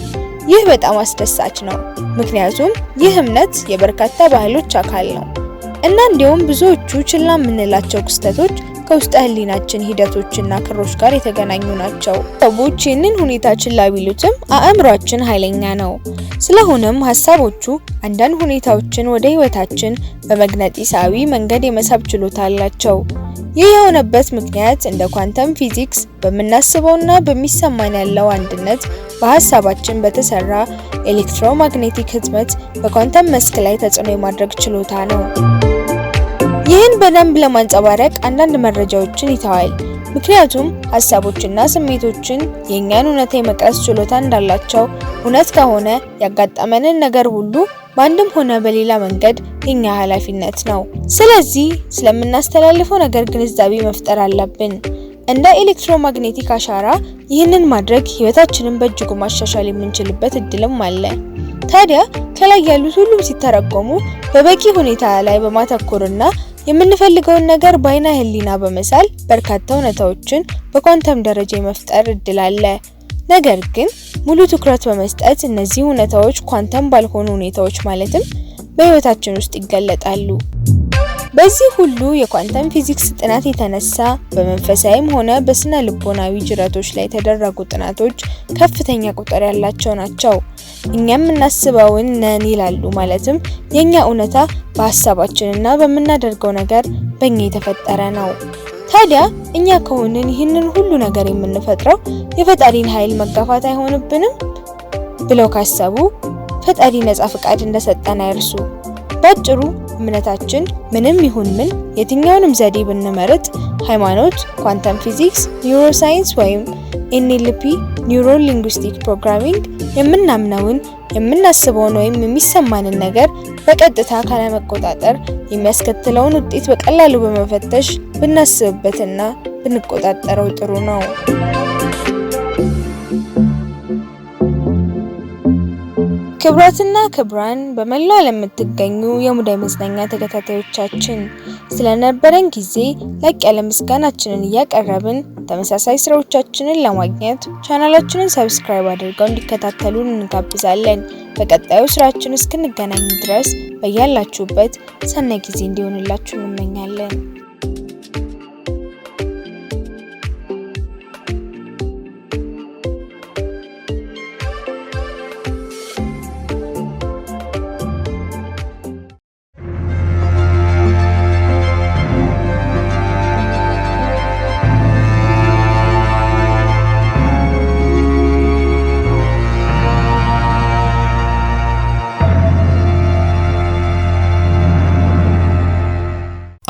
ይህ በጣም አስደሳች ነው፣ ምክንያቱም ይህ እምነት የበርካታ ባህሎች አካል ነው እና እንዲሁም ብዙዎቹ ችላ የምንላቸው ክስተቶች ከውስጥ ህሊናችን ሂደቶችና ክሮች ጋር የተገናኙ ናቸው። ሰዎች ይህንን ሁኔታ ችላ ቢሉትም አእምሯችን ኃይለኛ ነው። ስለሆነም ሐሳቦቹ አንዳንድ ሁኔታዎችን ወደ ህይወታችን በመግነጢሳዊ መንገድ የመሳብ ችሎታ አላቸው። ይህ የሆነበት ምክንያት እንደ ኳንተም ፊዚክስ በምናስበውና በሚሰማን ያለው አንድነት በሐሳባችን በተሰራ ኤሌክትሮማግኔቲክ ህትመት በኳንተም መስክ ላይ ተጽዕኖ የማድረግ ችሎታ ነው። ይህን በደንብ ለማንጸባረቅ አንዳንድ መረጃዎችን ይተዋል። ምክንያቱም ሐሳቦችና ስሜቶችን የኛን እውነታ የመቅረጽ ችሎታ እንዳላቸው እውነት ከሆነ ያጋጠመንን ነገር ሁሉ በአንድም ሆነ በሌላ መንገድ የኛ ኃላፊነት ነው። ስለዚህ ስለምናስተላልፈው ነገር ግንዛቤ መፍጠር አለብን። እንደ ኤሌክትሮማግኔቲክ አሻራ ይህንን ማድረግ ህይወታችንን በእጅጉ ማሻሻል የምንችልበት እድልም አለ። ታዲያ ከላይ ያሉት ሁሉም ሲተረጎሙ በበቂ ሁኔታ ላይ በማተኮርና የምንፈልገውን ነገር በአይነ ህሊና በመሳል በርካታ እውነታዎችን በኳንተም ደረጃ የመፍጠር እድል አለ። ነገር ግን ሙሉ ትኩረት በመስጠት እነዚህ እውነታዎች ኳንተም ባልሆኑ ሁኔታዎች ማለትም በህይወታችን ውስጥ ይገለጣሉ። በዚህ ሁሉ የኳንተም ፊዚክስ ጥናት የተነሳ በመንፈሳዊም ሆነ በስነ ልቦናዊ ጅረቶች ላይ የተደረጉ ጥናቶች ከፍተኛ ቁጥር ያላቸው ናቸው። እኛም እናስበውን ነን ይላሉ። ማለትም የኛ እውነታ በሐሳባችንና በመናደርገው ነገር በእኛ የተፈጠረ ነው። ታዲያ እኛ ከሆንን ይህንን ሁሉ ነገር የምንፈጥረው የፈጣሪን ኃይል መጋፋት አይሆንብንም ብለው ካሰቡ ፈጣሪ ነፃ ፍቃድ እንደሰጠን አይርሱ። ባጭሩ እምነታችን ምንም ይሁን ምን የትኛውንም ዘዴ ብንመርጥ ሃይማኖት፣ ኳንተም ፊዚክስ፣ ኒውሮሳይንስ ወይም ኤንኤልፒ ኒውሮ ሊንጉስቲክ ፕሮግራሚንግ የምናምነውን የምናስበውን ወይም የሚሰማንን ነገር በቀጥታ ካለመቆጣጠር የሚያስከትለውን ውጤት በቀላሉ በመፈተሽ ብናስብበትና ብንቆጣጠረው ጥሩ ነው። ክብራትና ክብራን በመላው ዓለም የምትገኙ የሙዳይ መዝናኛ ተከታታዮቻችን ስለነበረን ጊዜ ላቅ ያለ ምስጋናችንን እያቀረብን ተመሳሳይ ስራዎቻችንን ለማግኘት ቻናላችንን ሰብስክራይብ አድርገው እንዲከታተሉን እንጋብዛለን። በቀጣዩ ስራችን እስክንገናኝ ድረስ በያላችሁበት ሰናይ ጊዜ እንዲሆንላችሁ እንመኛለን።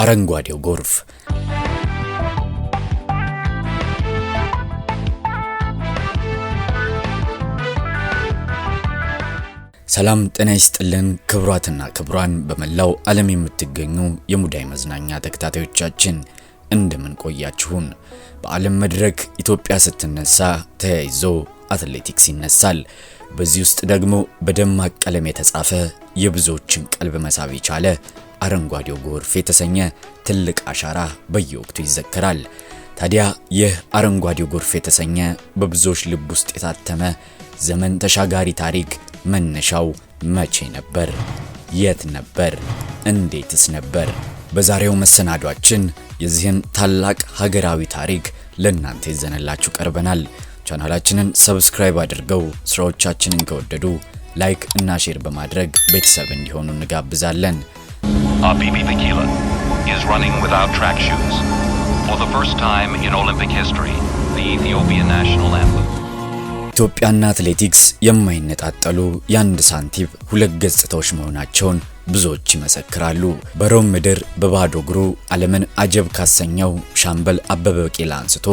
አረንጓዴው ጎርፍ ሰላም ጤና ይስጥልን። ክብራትና ክብራን በመላው ዓለም የምትገኙ የሙዳይ መዝናኛ ተከታታዮቻችን እንደምን ቆያችሁን? በዓለም መድረክ ኢትዮጵያ ስትነሳ ተያይዞ አትሌቲክስ ይነሳል። በዚህ ውስጥ ደግሞ በደማቅ ቀለም የተጻፈ የብዙዎችን ቀልብ መሳብ የቻለ አረንጓዴው ጎርፍ የተሰኘ ትልቅ አሻራ በየወቅቱ ይዘከራል። ታዲያ ይህ አረንጓዴው ጎርፍ የተሰኘ በብዙዎች ልብ ውስጥ የታተመ ዘመን ተሻጋሪ ታሪክ መነሻው መቼ ነበር? የት ነበር? እንዴትስ ነበር? በዛሬው መሰናዷችን የዚህን ታላቅ ሀገራዊ ታሪክ ለእናንተ ይዘንላችሁ ቀርበናል። ቻናላችንን ሰብስክራይብ አድርገው ስራዎቻችንን ከወደዱ ላይክ እና ሼር በማድረግ ቤተሰብ እንዲሆኑ እንጋብዛለን። Habibi Bikila is running without track shoes. For the first time in Olympic history, the Ethiopian national anthem. ኢትዮጵያና አትሌቲክስ የማይነጣጠሉ የአንድ ሳንቲም ሁለት ገጽታዎች መሆናቸውን ብዙዎች ይመሰክራሉ። በሮም ምድር በባዶ እግሩ ዓለምን አጀብ ካሰኘው ሻምበል አበበ ቢቂላ አንስቶ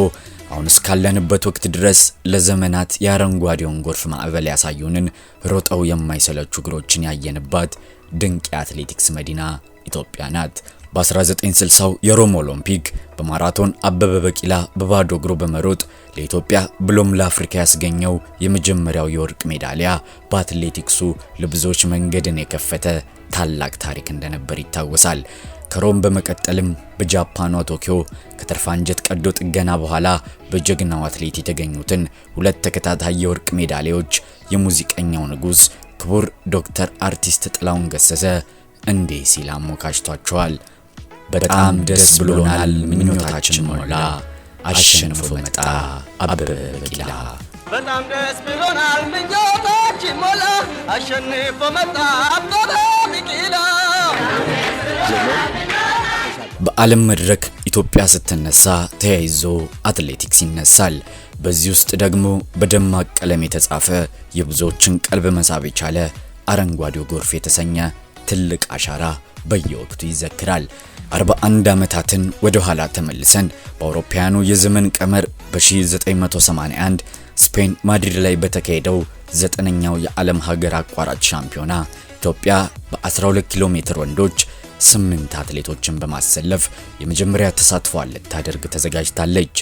አሁን እስካለንበት ወቅት ድረስ ለዘመናት የአረንጓዴውን ጎርፍ ማዕበል ያሳዩንን ሮጠው የማይሰለቹ እግሮችን ያየንባት ድንቅ የአትሌቲክስ መዲና ኢትዮጵያ ናት። በ1960 የሮም ኦሎምፒክ በማራቶን አበበ ቢቂላ በባዶ እግሩ በመሮጥ ለኢትዮጵያ ብሎም ለአፍሪካ ያስገኘው የመጀመሪያው የወርቅ ሜዳሊያ በአትሌቲክሱ ለብዙዎች መንገድን የከፈተ ታላቅ ታሪክ እንደነበር ይታወሳል። ከሮም በመቀጠልም በጃፓኗ ቶኪዮ ከተርፋ አንጀት ቀዶ ጥገና በኋላ በጀግናው አትሌት የተገኙትን ሁለት ተከታታይ የወርቅ ሜዳሊያዎች የሙዚቀኛው ንጉስ ክቡር ዶክተር አርቲስት ጥላሁን ገሰሰ እንዲህ ሲል አሞካሽቷቸዋል። በጣም ደስ ብሎናል፣ ምኞታችን ሞላ፣ አሸንፎ መጣ አበበ ቢቂላ። በጣም ደስ ብሎናል፣ ምኞታችን ሞላ፣ አሸንፎ መጣ አበበ ቢቂላ። በዓለም መድረክ ኢትዮጵያ ስትነሳ ተያይዞ አትሌቲክስ ይነሳል። በዚህ ውስጥ ደግሞ በደማቅ ቀለም የተጻፈ የብዙዎችን ቀልብ መሳብ የቻለ አረንጓዴው ጎርፍ የተሰኘ ትልቅ አሻራ በየወቅቱ ይዘክራል። 41 ዓመታትን ወደ ኋላ ተመልሰን በአውሮፓውያኑ የዘመን ቀመር በ1981 ስፔን ማድሪድ ላይ በተካሄደው 9ኛው የዓለም ሀገር አቋራጭ ሻምፒዮና ኢትዮጵያ በ12 ኪሎ ሜትር ወንዶች 8 አትሌቶችን በማሰለፍ የመጀመሪያ ተሳትፏን ልታደርግ ተዘጋጅታለች።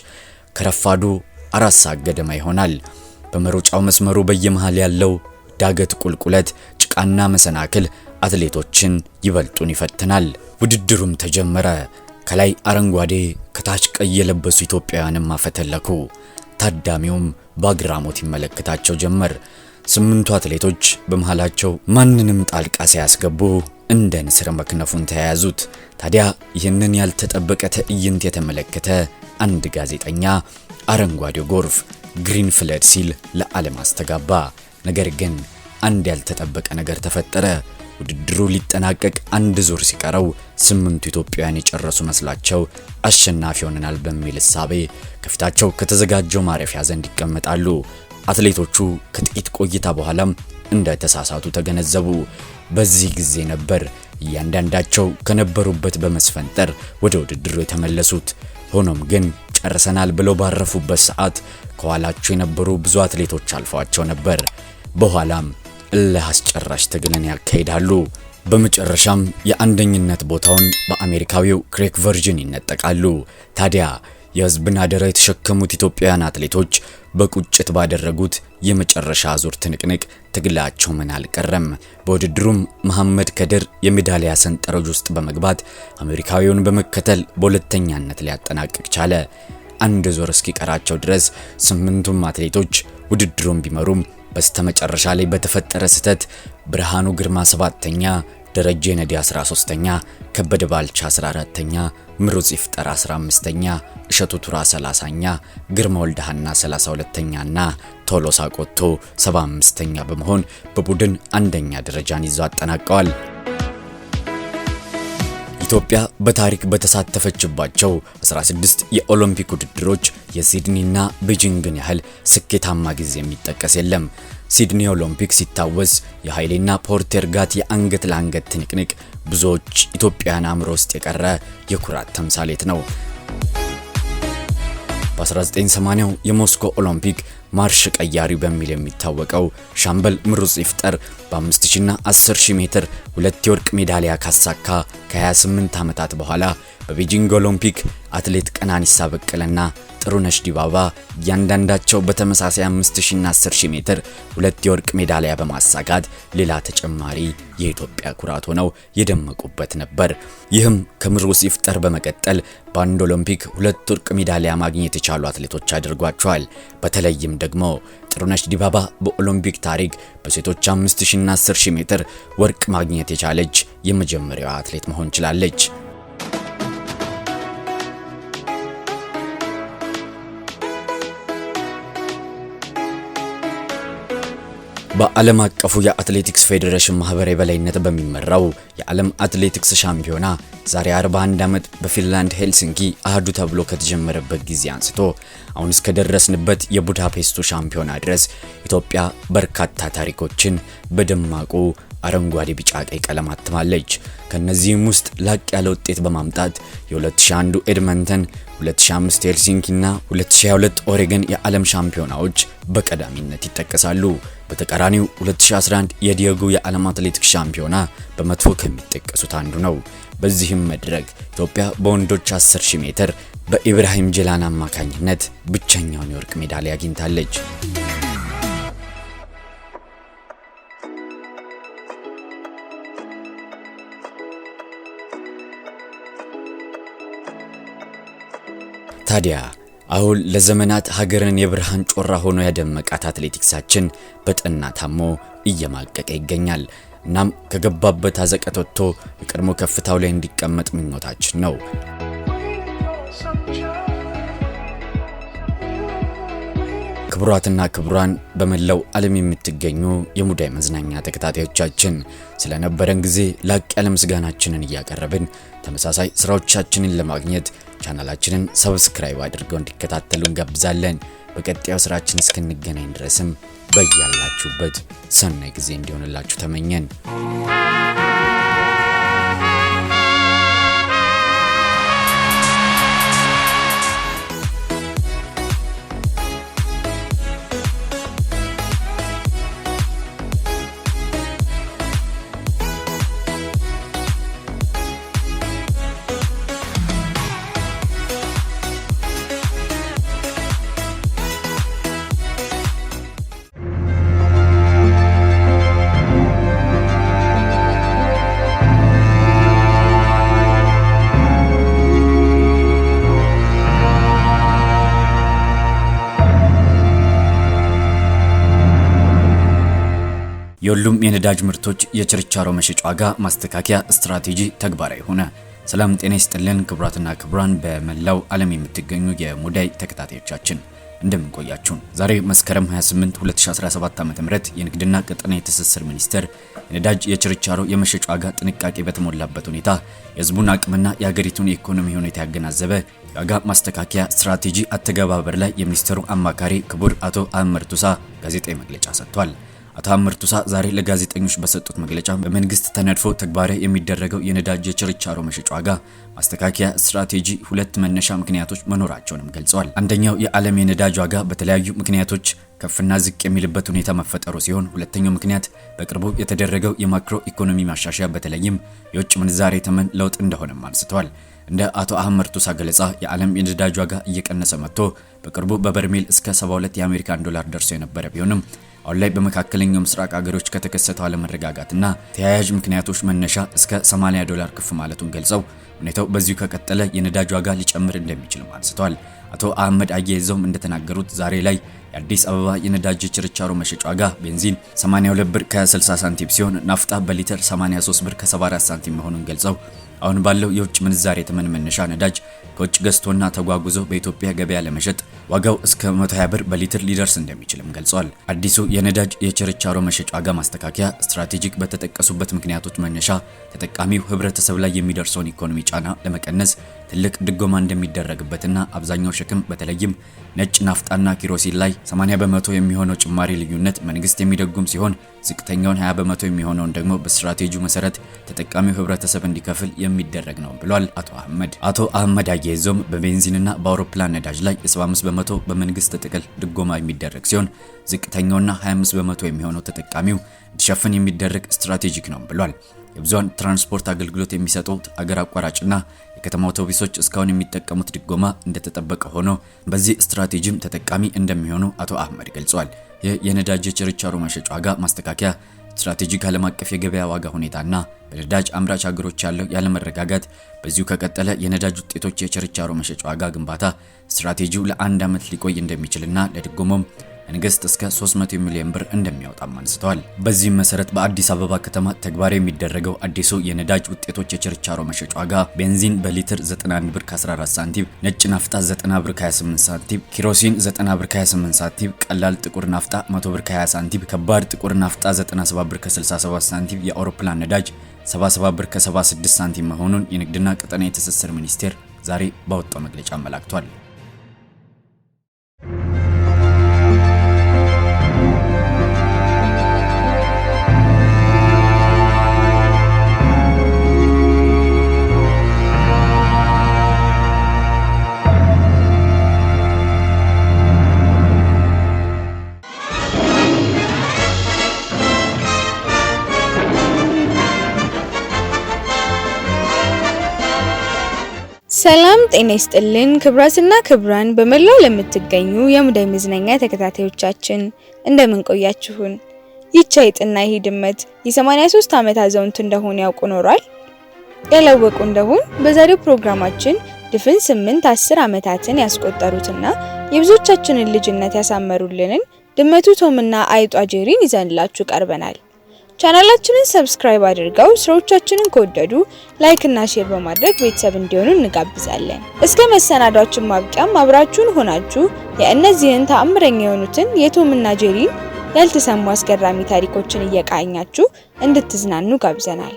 ከረፋዱ 4 ሰዓት ገደማ ይሆናል። በመሮጫው መስመሩ በየመሃል ያለው ዳገት፣ ቁልቁለት፣ ጭቃና መሰናክል አትሌቶችን ይበልጡን ይፈትናል። ውድድሩም ተጀመረ። ከላይ አረንጓዴ ከታች ቀይ የለበሱ ኢትዮጵያውያንም አፈተለኩ። ታዳሚውም በአግራሞት ይመለከታቸው ጀመር። 8ቱ አትሌቶች በመሃላቸው ማንንም ጣልቃ ሳያስገቡ እንደ ንስር መክነፉን ተያያዙት። ታዲያ ይህንን ያልተጠበቀ ትዕይንት የተመለከተ አንድ ጋዜጠኛ አረንጓዴው ጎርፍ ግሪን ፍለድ ሲል ለዓለም አስተጋባ። ነገር ግን አንድ ያልተጠበቀ ነገር ተፈጠረ። ውድድሩ ሊጠናቀቅ አንድ ዙር ሲቀረው 8ቱ ኢትዮጵያውያን የጨረሱ መስላቸው አሸናፊ ሆነናል በሚል እሳቤ ከፊታቸው ከተዘጋጀው ማረፊያ ዘንድ ይቀመጣሉ። አትሌቶቹ ከጥቂት ቆይታ በኋላም እንደተሳሳቱ ተገነዘቡ። በዚህ ጊዜ ነበር እያንዳንዳቸው ከነበሩበት በመስፈንጠር ወደ ውድድሩ የተመለሱት። ሆኖም ግን ጨርሰናል ብለው ባረፉበት ሰዓት ከኋላቸው የነበሩ ብዙ አትሌቶች አልፈዋቸው ነበር። በኋላም እልህ አስጨራሽ ትግልን ያካሂዳሉ። በመጨረሻም የአንደኝነት ቦታውን በአሜሪካዊው ክሬግ ቨርጂን ይነጠቃሉ። ታዲያ የህዝብን አደራ የተሸከሙት ኢትዮጵያውያን አትሌቶች በቁጭት ባደረጉት የመጨረሻ ዙር ትንቅንቅ ትግላቸው ምን አልቀረም። በውድድሩም መሐመድ ከድር የሜዳሊያ ሰንጠረዥ ውስጥ በመግባት አሜሪካዊውን በመከተል በሁለተኛነት ሊያጠናቅቅ ቻለ። አንድ ዙር እስኪቀራቸው ድረስ 8ቱም አትሌቶች ውድድሩን ቢመሩም በስተመጨረሻ ላይ በተፈጠረ ስህተት ብርሃኑ ግርማ 7ኛ፣ ደረጀ ነዲ 13ኛ፣ ከበደ ባልቻ 14ኛ፣ ምሩጽ ይፍጠር 15ኛ፣ እሸቱ ቱራ 30ኛ፣ ግርማ ወልደሃና 32ኛና ቶሎሳ ቆቶ 75ኛ በመሆን በቡድን አንደኛ ደረጃን ይዘው አጠናቀዋል። ኢትዮጵያ በታሪክ በተሳተፈችባቸው 16 የኦሎምፒክ ውድድሮች የሲድኒና ቤጂንግን ያህል ስኬታማ ጊዜ የሚጠቀስ የለም። ሲድኒ ኦሎምፒክ ሲታወስ የኃይሌና ፖርቴር ጋት የአንገት ለአንገት ትንቅንቅ ብዙዎች ኢትዮጵያን አእምሮ ውስጥ የቀረ የኩራት ተምሳሌት ነው። በ1980 የሞስኮ ኦሎምፒክ ማርሽ ቀያሪ በሚል የሚታወቀው ሻምበል ምሩጽ ይፍጠር በ5000 እና 10000 ሜትር ሁለት የወርቅ ሜዳሊያ ካሳካ ከ28 ዓመታት በኋላ በቤጂንግ ኦሎምፒክ አትሌት ቀናኒሳ በቀለና ጥሩነሽ ዲባባ እያንዳንዳቸው በተመሳሳይ 5000 እና 10000 ሜትር ሁለት የወርቅ ሜዳሊያ በማሳካት ሌላ ተጨማሪ የኢትዮጵያ ኩራት ሆነው የደመቁበት ነበር። ይህም ከምሩጽ ይፍጠር በመቀጠል በአንድ ኦሎምፒክ ሁለት ወርቅ ሜዳሊያ ማግኘት የቻሉ አትሌቶች አድርጓቸዋል። በተለይም ደግሞ ጥሩነሽ ዲባባ በኦሎምፒክ ታሪክ በሴቶች 5000 እና 10000 ሜትር ወርቅ ማግኘት የቻለች የመጀመሪያዋ አትሌት መሆን ችላለች። በዓለም አቀፉ የአትሌቲክስ ፌዴሬሽን ማህበር የበላይነት በሚመራው የዓለም አትሌቲክስ ሻምፒዮና ዛሬ 41 ዓመት በፊንላንድ ሄልሲንኪ አህዱ ተብሎ ከተጀመረበት ጊዜ አንስቶ አሁን እስከ ደረስንበት የቡዳፔስቱ ሻምፒዮና ድረስ ኢትዮጵያ በርካታ ታሪኮችን በደማቁ አረንጓዴ ቢጫ ቀይ ቀለም አትማለች። ከነዚህም ውስጥ ላቅ ያለ ውጤት በማምጣት የ2001 ኤድመንተን፣ 2005 ሄልሲንኪ እና 2022 ኦሬገን የዓለም ሻምፒዮናዎች በቀዳሚነት ይጠቀሳሉ። በተቃራኒው 2011 የዲየጎ የዓለም አትሌቲክስ ሻምፒዮና በመጥፎ ከሚጠቀሱት አንዱ ነው። በዚህም መድረክ ኢትዮጵያ በወንዶች 10000 ሜትር በኢብራሂም ጀላን አማካኝነት ብቸኛውን የወርቅ ሜዳሊያ አግኝታለች። ታዲያ አሁን ለዘመናት ሀገርን የብርሃን ጮራ ሆኖ ያደመቃት አትሌቲክሳችን በጠና ታሞ እየማቀቀ ይገኛል። እናም ከገባበት አዘቀት ወጥቶ የቀድሞ ከፍታው ላይ እንዲቀመጥ ምኞታችን ነው። ክቡራትና ክቡራን በመላው ዓለም የምትገኙ የሙዳይ መዝናኛ ተከታታዮቻችን ስለነበረን ጊዜ ላቅ ያለ ምስጋናችንን እያቀረብን ተመሳሳይ ስራዎቻችንን ለማግኘት ቻናላችንን ሰብስክራይብ አድርገው እንዲከታተሉ እንጋብዛለን። በቀጣዩ ስራችን እስክንገናኝ ድረስም በያላችሁበት ሰናይ ጊዜ እንዲሆንላችሁ ተመኘን። የሁሉም የነዳጅ ምርቶች የችርቻሮ መሸጫ ዋጋ ማስተካከያ ስትራቴጂ ተግባራዊ ሆነ። ሰላም ጤና ይስጥልን ክቡራትና ክቡራን በመላው ዓለም የምትገኙ የሙዳይ ተከታታዮቻችን እንደምን ቆያችሁን? ዛሬ መስከረም 28 2017 ዓ.ም የንግድና ቀጠናዊ ትስስር ሚኒስቴር የነዳጅ የችርቻሮ የመሸጫ ዋጋ ጥንቃቄ በተሞላበት ሁኔታ የህዝቡን አቅምና የሀገሪቱን የኢኮኖሚ ሁኔታ ያገናዘበ የዋጋ ማስተካከያ ስትራቴጂ አተገባበር ላይ የሚኒስቴሩ አማካሪ ክቡር አቶ አህመድ ቱሳ ጋዜጣዊ መግለጫ ሰጥቷል። አቶ አህመድ ቱሳ ዛሬ ለጋዜጠኞች በሰጡት መግለጫ በመንግስት ተነድፎ ተግባራዊ የሚደረገው የነዳጅ የችርቻሮ መሸጫ ዋጋ ማስተካከያ ስትራቴጂ ሁለት መነሻ ምክንያቶች መኖራቸውንም ገልጸዋል። አንደኛው የዓለም የነዳጅ ዋጋ በተለያዩ ምክንያቶች ከፍና ዝቅ የሚልበት ሁኔታ መፈጠሩ ሲሆን፣ ሁለተኛው ምክንያት በቅርቡ የተደረገው የማክሮ ኢኮኖሚ ማሻሻያ በተለይም የውጭ ምንዛሬ ተመን ለውጥ እንደሆነም አንስተዋል። እንደ አቶ አህመድ ቱሳ ገለጻ የዓለም የነዳጅ ዋጋ እየቀነሰ መጥቶ በቅርቡ በበርሜል እስከ 72 የአሜሪካን ዶላር ደርሶ የነበረ ቢሆንም አሁን ላይ በመካከለኛው ምስራቅ ሀገሮች ከተከሰተው አለመረጋጋትና ተያያዥ ምክንያቶች መነሻ እስከ 80 ዶላር ከፍ ማለቱን ገልጸው ሁኔታው በዚሁ ከቀጠለ የነዳጅ ዋጋ ሊጨምር እንደሚችልም አንስተዋል። አቶ አህመድ አያይዘውም እንደተናገሩት ዛሬ ላይ የአዲስ አበባ የነዳጅ ችርቻሮ መሸጫ ዋጋ ቤንዚን 82 ብር ከ60 ሳንቲም ሲሆን ናፍጣ በሊትር 83 ብር ከ74 ሳንቲም መሆኑን ገልጸው አሁን ባለው የውጭ ምንዛሬ ተመን መነሻ ነዳጅ ከውጭ ገዝቶና ተጓጉዞ በኢትዮጵያ ገበያ ለመሸጥ ዋጋው እስከ 120 ብር በሊትር ሊደርስ እንደሚችልም ገልጿል። አዲሱ የነዳጅ የችርቻሮ መሸጫ ዋጋ ማስተካከያ ስትራቴጂክ በተጠቀሱበት ምክንያቶች መነሻ ተጠቃሚው ህብረተሰብ ላይ የሚደርሰውን ኢኮኖሚ ጫና ለመቀነስ ትልቅ ድጎማ እንደሚደረግበትና አብዛኛው ሸክም በተለይም ነጭ ናፍጣና ኪሮሲን ላይ 80 በመቶ የሚሆነው ጭማሪ ልዩነት መንግስት የሚደጉም ሲሆን ዝቅተኛውን 20 በመቶ የሚሆነውን ደግሞ በስትራቴጂው መሰረት ተጠቃሚው ህብረተሰብ እንዲከፍል የሚደረግ ነው ብሏል አቶ አህመድ አያይዘውም በቤንዚንና በአውሮፕላን ነዳጅ ላይ 75 በመቶ በመንግስት ጥቅል ድጎማ የሚደረግ ሲሆን ዝቅተኛውና 25 በመቶ የሚሆነው ተጠቃሚው እንዲሸፍን የሚደረግ ስትራቴጂክ ነው ብሏል። የብዙሃን ትራንስፖርት አገልግሎት የሚሰጡት አገር አቋራጭና የከተማ አውቶቡሶች እስካሁን የሚጠቀሙት ድጎማ እንደተጠበቀ ሆኖ በዚህ ስትራቴጂም ተጠቃሚ እንደሚሆኑ አቶ አህመድ ገልጸዋል። ይህ የነዳጅ የችርቻሮ መሸጫ ዋጋ ማስተካከያ ስትራቴጂክ ዓለም አቀፍ የገበያ ዋጋ ሁኔታና በነዳጅ አምራች ሀገሮች ያለው ያለመረጋጋት በዚሁ ከቀጠለ የነዳጅ ውጤቶች የችርቻሮ መሸጫ ዋጋ ግንባታ ስትራቴጂው ለአንድ ዓመት ሊቆይ እንደሚችልና ለድጎማም መንግስት እስከ 300 ሚሊዮን ብር እንደሚያወጣም አንስተዋል። በዚህም መሰረት በአዲስ አበባ ከተማ ተግባራዊ የሚደረገው አዲሱ የነዳጅ ውጤቶች የችርቻሮ መሸጫ ዋጋ ቤንዚን በሊትር 91 ብር ከ14 ሳንቲም፣ ነጭ ናፍጣ 90 ብር ከ28 ሳንቲም፣ ኪሮሲን 90 ብር ከ28 ሳንቲም፣ ቀላል ጥቁር ናፍጣ 100 ብር ከ20 ሳንቲም፣ ከባድ ጥቁር ናፍጣ 97 ብር ከ67 ሳንቲም፣ የአውሮፕላን ነዳጅ 77 ብር ከ76 ሳንቲም መሆኑን የንግድና ቀጠናዊ ትስስር ሚኒስቴር ዛሬ ባወጣው መግለጫ አመላክቷል። ሰላም ጤና ይስጥልን ክብራትና ክብራን በመላው ለምትገኙ የሙዳይ መዝናኛ ተከታታዮቻችን እንደምን ቆያችሁን? ይህች አይጥና ይሄ ድመት የ83 ዓመት አዛውንት እንደሆነ ያውቁ ኖሯል? ያላወቁ እንደሆን በዛሬው ፕሮግራማችን ድፍን 8-10 ዓመታትን ያስቆጠሩትና የብዙዎቻችንን ልጅነት ያሳመሩልንን ድመቱ ቶምና አይጧ ጄሪን ይዘንላችሁ ቀርበናል። ቻናላችንን ሰብስክራይብ አድርገው ስራዎቻችንን ከወደዱ ላይክ እና ሼር በማድረግ ቤተሰብ እንዲሆኑ እንጋብዛለን። እስከ መሰናዷችን ማብቂያም አብራችሁን ሆናችሁ የእነዚህን ተአምረኛ የሆኑትን የቶምና ጄሪን ያልተሰሙ አስገራሚ ታሪኮችን እየቃኛችሁ እንድትዝናኑ ጋብዘናል።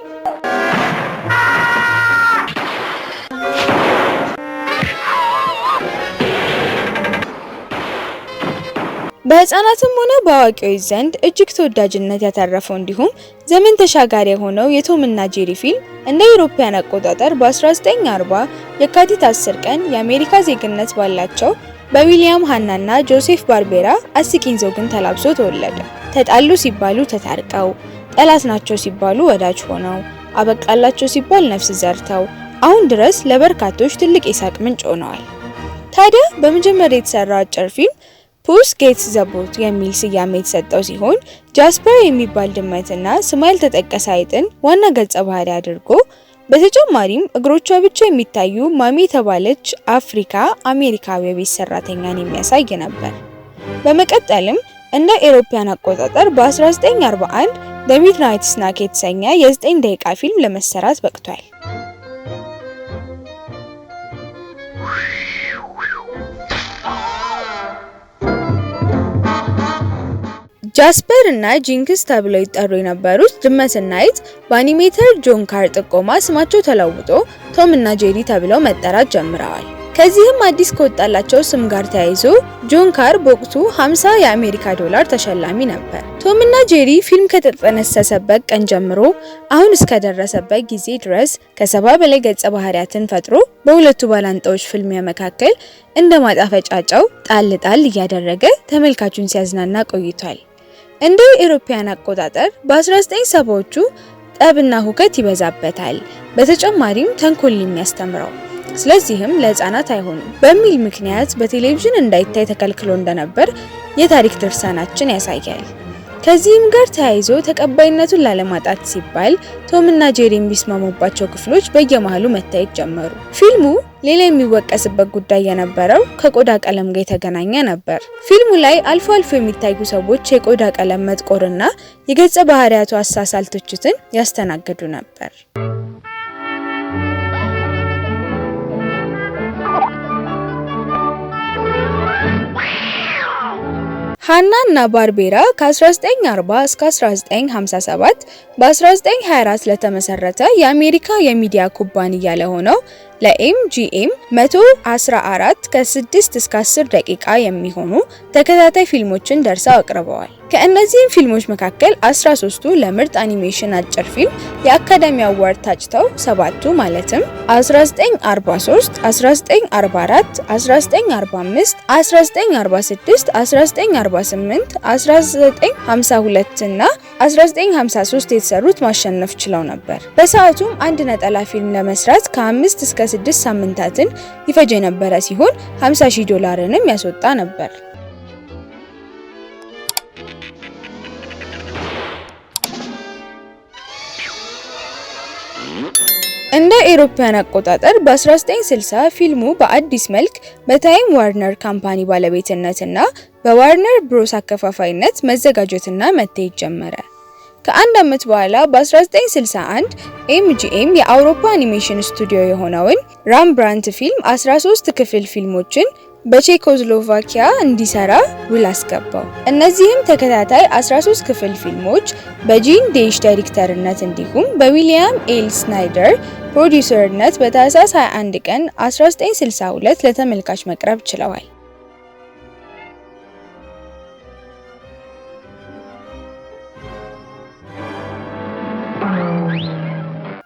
በህፃናትም ሆነ በአዋቂዎች ዘንድ እጅግ ተወዳጅነት ያተረፈው እንዲሁም ዘመን ተሻጋሪ የሆነው የቶምና ጄሪ ፊልም እንደ አውሮፓውያን አቆጣጠር በ1940 የካቲት 10 ቀን የአሜሪካ ዜግነት ባላቸው በዊሊያም ሃናና ጆሴፍ ባርቤራ አስቂኝ ዘውግን ተላብሶ ተወለደ። ተጣሉ ሲባሉ ተታርቀው፣ ጠላት ናቸው ሲባሉ ወዳጅ ሆነው፣ አበቃላቸው ሲባል ነፍስ ዘርተው አሁን ድረስ ለበርካቶች ትልቅ የሳቅ ምንጭ ሆነዋል። ታዲያ በመጀመሪያ የተሰራው አጭር ፊልም ፑስ ጌትስ ዘ ቦት የሚል ስያሜ የተሰጠው ሲሆን ጃስፐር የሚባል ድመትና ስሙ ያልተጠቀሰ አይጥን ዋና ገጸ ባህሪ አድርጎ በተጨማሪም እግሮቿ ብቻ የሚታዩ ማሚ የተባለች አፍሪካ አሜሪካዊ የቤት ሰራተኛን የሚያሳይ ነበር። በመቀጠልም እንደ አውሮፓውያን አቆጣጠር በ1941 ዘ ሚድናይት ስናክ የተሰኘ የ9 ደቂቃ ፊልም ለመሰራት በቅቷል። ጃስፐር እና ጂንክስ ተብለው ይጠሩ የነበሩት ድመትና አይጥ በአኒሜተር ጆን ካር ጥቆማ ስማቸው ተለውጦ ቶም እና ጄሪ ተብለው መጠራት ጀምረዋል። ከዚህም አዲስ ከወጣላቸው ስም ጋር ተያይዞ ጆን ካር በወቅቱ $50 ተሸላሚ ነበር። ቶም እና ጄሪ ፊልም ከተጠነሰሰበት ቀን ጀምሮ አሁን እስከደረሰበት ጊዜ ድረስ ከ70 በላይ ገጸ ባህሪያትን ፈጥሮ በሁለቱ ባላንጣዎች ፍልሚያ መካከል እንደ ማጣፈጫጫው ጣል ጣል እያደረገ ተመልካቹን ሲያዝናና ቆይቷል። እንደ አውሮፓውያን አቆጣጠር በ1970ዎቹ ጠብና ሁከት ይበዛበታል፣ በተጨማሪም ተንኮል የሚያስተምረው ስለዚህም ለህፃናት አይሆንም በሚል ምክንያት በቴሌቪዥን እንዳይታይ ተከልክሎ እንደነበር የታሪክ ድርሳናችን ያሳያል። ከዚህም ጋር ተያይዞ ተቀባይነቱን ላለማጣት ሲባል ቶምና ጄሪ የሚስማሙባቸው ክፍሎች በየመሃሉ መታየት ጀመሩ። ፊልሙ ሌላ የሚወቀስበት ጉዳይ የነበረው ከቆዳ ቀለም ጋር የተገናኘ ነበር። ፊልሙ ላይ አልፎ አልፎ የሚታዩ ሰዎች የቆዳ ቀለም መጥቆርና የገጸ ባህሪያቱ አሳሳል ትችትን ያስተናግዱ ነበር። ሃና እና ባርቤራ ከ1940 እስከ 1957 በ1924 ለተመሰረተ የአሜሪካ የሚዲያ ኩባንያ ለሆነው ለኤምጂኤም 114 ከ6 እስከ 10 ደቂቃ የሚሆኑ ተከታታይ ፊልሞችን ደርሰው አቅርበዋል። ከእነዚህም ፊልሞች መካከል 13ቱ ለምርጥ አኒሜሽን አጭር ፊልም የአካዳሚ አዋርድ ታጭተው 7ቱ ማለትም 1943፣ 1944፣ 1945፣ 1946፣ 1948፣ 1952 እና 1953 የተሰሩት ማሸነፍ ችለው ነበር። በሰዓቱም አንድ ነጠላ ፊልም ለመስራት ከ5 እስከ 6 ሳምንታትን ይፈጅ የነበረ ሲሆን $50,000ንም ያስወጣ ነበር። እንደ አውሮፓውያን አቆጣጠር በ1960 ፊልሙ በአዲስ መልክ በታይም ዋርነር ካምፓኒ ባለቤትነትና በዋርነር ብሮስ አከፋፋይነት መዘጋጀትና መታየት ጀመረ። ከአንድ ዓመት በኋላ በ1961 ኤምጂኤም የአውሮፓ አኒሜሽን ስቱዲዮ የሆነውን ራምብራንት ፊልም 13 ክፍል ፊልሞችን በቼኮስሎቫኪያ እንዲሰራ ውል አስገባው። እነዚህም ተከታታይ 13 ክፍል ፊልሞች በጂን ዴሽ ዳይሬክተርነት እንዲሁም በዊሊያም ኤል ስናይደር ፕሮዲውሰርነት በታህሳስ 21 ቀን 1962 ለተመልካች መቅረብ ችለዋል።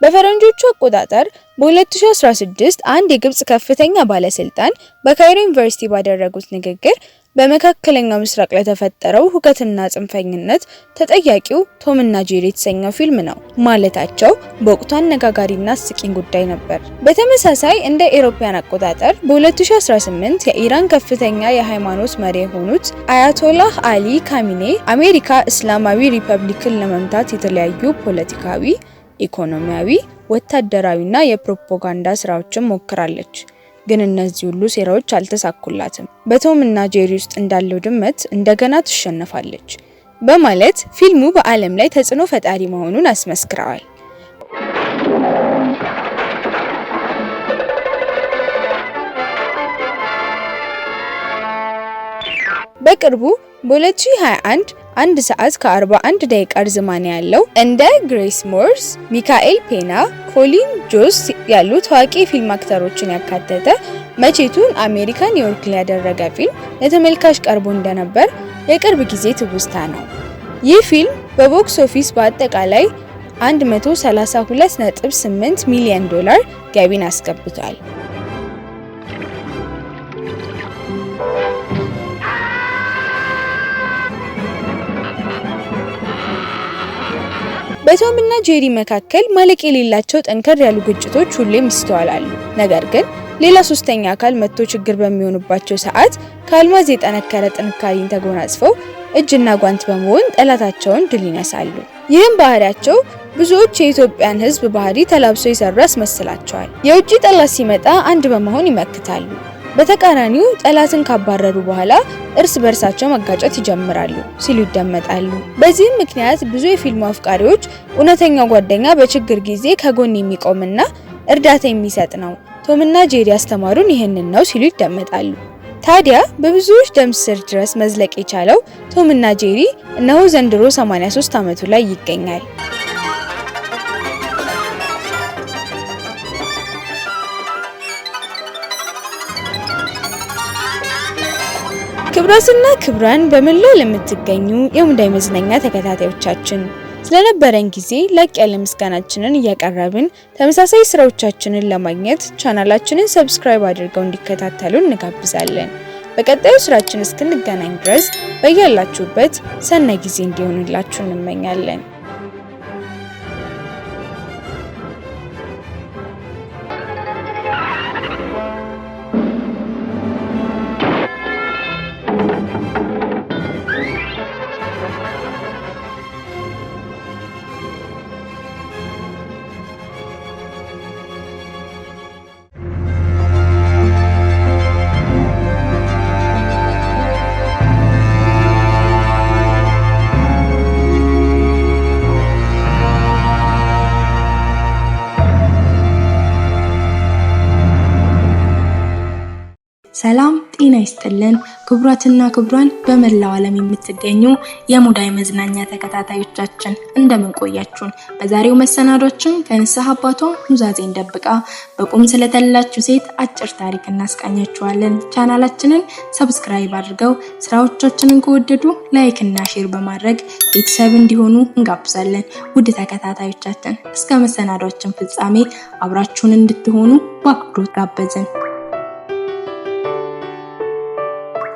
በፈረንጆቹ አቆጣጠር በ2016 አንድ የግብጽ ከፍተኛ ባለስልጣን በካይሮ ዩኒቨርሲቲ ባደረጉት ንግግር በመካከለኛው ምስራቅ ለተፈጠረው ሁከትና ጽንፈኝነት ተጠያቂው ቶም እና ጄሪ የተሰኘው ፊልም ነው ማለታቸው በወቅቱ አነጋጋሪና አስቂኝ ጉዳይ ነበር። በተመሳሳይ እንደ አውሮፓውያን አቆጣጠር በ2018 የኢራን ከፍተኛ የሃይማኖት መሪ የሆኑት አያቶላህ አሊ ካሚኔ አሜሪካ እስላማዊ ሪፐብሊክን ለመምታት የተለያዩ ፖለቲካዊ፣ ኢኮኖሚያዊ፣ ወታደራዊና የፕሮፓጋንዳ ስራዎችን ሞክራለች። ግን እነዚህ ሁሉ ሴራዎች አልተሳኩላትም። በቶም እና ጄሪ ውስጥ እንዳለው ድመት እንደገና ትሸነፋለች በማለት ፊልሙ በዓለም ላይ ተጽዕኖ ፈጣሪ መሆኑን አስመስክረዋል። በቅርቡ በ2021 1 ሰዓት ከ41 ደቂቃ ርዝማኔ ያለው እንደ ግሬስ ሞርስ፣ ሚካኤል ፔና፣ ኮሊን ጆስ ያሉ ታዋቂ ፊልም አክተሮችን ያካተተ መቼቱን አሜሪካ ኒውዮርክ ላይ ያደረገ ፊልም ለተመልካች ቀርቦ እንደነበር የቅርብ ጊዜ ትውስታ ነው። ይህ ፊልም በቦክስ ኦፊስ በአጠቃላይ 132.8 ሚሊዮን ዶላር ገቢን አስገብቷል። በቶም እና ጄሪ መካከል ማለቅ የሌላቸው ጠንከር ያሉ ግጭቶች ሁሌም ይስተዋላሉ። ነገር ግን ሌላ ሶስተኛ አካል መጥቶ ችግር በሚሆንባቸው ሰዓት ከአልማዝ የጠነከረ ጥንካሬን ተጎናጽፈው እጅና ጓንት በመሆን ጠላታቸውን ድል ይነሳሉ። ይህም ባህሪያቸው ብዙዎች የኢትዮጵያን ሕዝብ ባህሪ ተላብሶ የሰሩ ያስመስላቸዋል። የውጭ ጠላት ሲመጣ አንድ በመሆን ይመክታሉ። በተቃራኒው ጠላትን ካባረሩ በኋላ እርስ በርሳቸው መጋጨት ይጀምራሉ ሲሉ ይደመጣሉ። በዚህም ምክንያት ብዙ የፊልም አፍቃሪዎች እውነተኛው ጓደኛ በችግር ጊዜ ከጎን የሚቆምና እርዳታ የሚሰጥ ነው፣ ቶም እና ጄሪ ያስተማሩን ይህንን ነው ሲሉ ይደመጣሉ። ታዲያ በብዙዎች ደም ስር ድረስ መዝለቅ የቻለው ቶም እና ጄሪ እነሆ ዘንድሮ 83 ዓመቱ ላይ ይገኛል። ክብራትና ክብራን በመላው ለምትገኙ የሙዳይ መዝናኛ ተከታታዮቻችን ስለነበረን ጊዜ ላቅ ያለ ምስጋናችንን እያቀረብን ተመሳሳይ ስራዎቻችንን ለማግኘት ቻናላችንን ሰብስክራይብ አድርገው እንዲከታተሉ እንጋብዛለን። በቀጣዩ ስራችን እስክንገናኝ ድረስ በያላችሁበት ሰናይ ጊዜ እንዲሆንላችሁ እንመኛለን። ሰላም ጤና ይስጥልን ክቡራትና ክቡራን በመላው ዓለም የምትገኙ የሙዳይ መዝናኛ ተከታታዮቻችን እንደምን ቆያችሁን? በዛሬው መሰናዶችን ከንስሐ አባቷ ኑዛዜን ደብቃ በቁም ስለተላችሁ ሴት አጭር ታሪክ እናስቃኛችኋለን። ቻናላችንን ሰብስክራይብ አድርገው ስራዎቻችንን ከወደዱ ላይክ እና ሼር በማድረግ ቤተሰብ እንዲሆኑ እንጋብዛለን። ውድ ተከታታዮቻችን እስከ መሰናዶችን ፍጻሜ አብራችሁን እንድትሆኑ በአክብሮት ጋበዝን።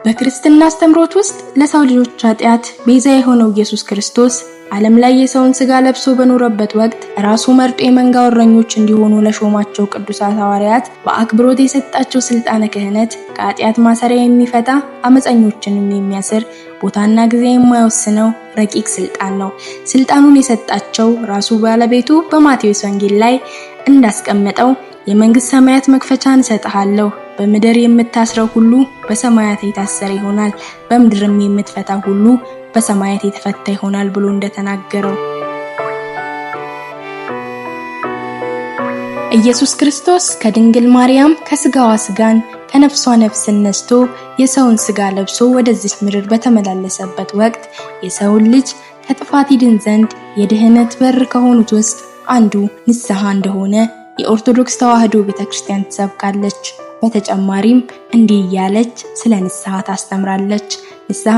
በክርስትና አስተምሮት ውስጥ ለሰው ልጆች ኃጢአት ቤዛ የሆነው ኢየሱስ ክርስቶስ ዓለም ላይ የሰውን ሥጋ ለብሶ በኖረበት ወቅት ራሱ መርጦ የመንጋ እረኞች እንዲሆኑ ለሾማቸው ቅዱሳት ሐዋርያት በአክብሮት የሰጣቸው ስልጣነ ክህነት ከኃጢአት ማሰሪያ የሚፈታ አመፀኞችንም የሚያስር ቦታና ጊዜ የማይወስነው ረቂቅ ስልጣን ነው። ስልጣኑን የሰጣቸው ራሱ ባለቤቱ በማቴዎስ ወንጌል ላይ እንዳስቀመጠው የመንግስት ሰማያት መክፈቻን እሰጥሃለሁ፣ በምድር የምታስረው ሁሉ በሰማያት የታሰረ ይሆናል፣ በምድርም የምትፈታ ሁሉ በሰማያት የተፈታ ይሆናል ብሎ እንደተናገረው ኢየሱስ ክርስቶስ ከድንግል ማርያም ከስጋዋ ስጋን ከነፍሷ ነፍስን ነስቶ የሰውን ስጋ ለብሶ ወደዚህ ምድር በተመላለሰበት ወቅት የሰውን ልጅ ከጥፋት ይድን ዘንድ የድህነት በር ከሆኑት ውስጥ አንዱ ንስሐ እንደሆነ የኦርቶዶክስ ተዋሕዶ ቤተክርስቲያን ትሰብካለች። በተጨማሪም እንዲህ እያለች ስለ ንስሐ ታስተምራለች። ንስሐ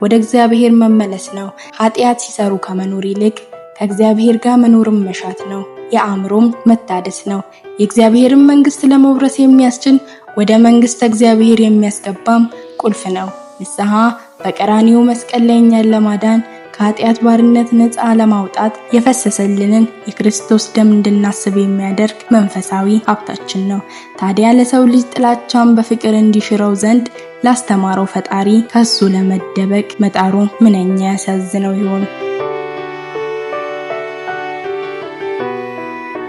ወደ እግዚአብሔር መመለስ ነው። ኃጢአት ሲሰሩ ከመኖር ይልቅ ከእግዚአብሔር ጋር መኖርን መሻት ነው። የአእምሮም መታደስ ነው። የእግዚአብሔርን መንግስት ለመውረስ የሚያስችል ወደ መንግስት እግዚአብሔር የሚያስገባም ቁልፍ ነው። ንስሐ በቀራንዮ መስቀል ላይ እኛን ለማዳን ከኃጢአት ባርነት ነፃ ለማውጣት የፈሰሰልንን የክርስቶስ ደም እንድናስብ የሚያደርግ መንፈሳዊ ሀብታችን ነው። ታዲያ ለሰው ልጅ ጥላቻን በፍቅር እንዲሽረው ዘንድ ላስተማረው ፈጣሪ ከሱ ለመደበቅ መጣሩ ምንኛ ያሳዝነው ይሆን?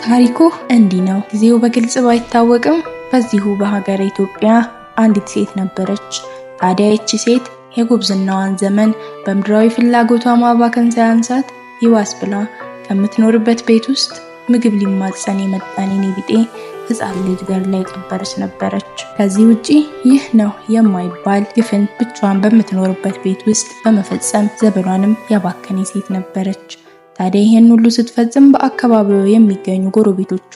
ታሪኩ እንዲህ ነው። ጊዜው በግልጽ ባይታወቅም በዚሁ በሀገረ ኢትዮጵያ አንዲት ሴት ነበረች። ታዲያ ይቺ ሴት የጉብዝናዋን ዘመን በምድራዊ ፍላጎቷ ማባከን ሳያንሳት ይዋስ ብላ ከምትኖርበት ቤት ውስጥ ምግብ ሊማጸን የመጣን ቢጤ ሕፃን ልጅ ጋር ላይ ቀበረች ነበረች። ከዚህ ውጪ ይህ ነው የማይባል ግፍን ብቻዋን በምትኖርበት ቤት ውስጥ በመፈጸም ዘመኗንም ያባከነ ሴት ነበረች። ታዲያ ይህን ሁሉ ስትፈጽም በአካባቢው የሚገኙ ጎረቤቶቿ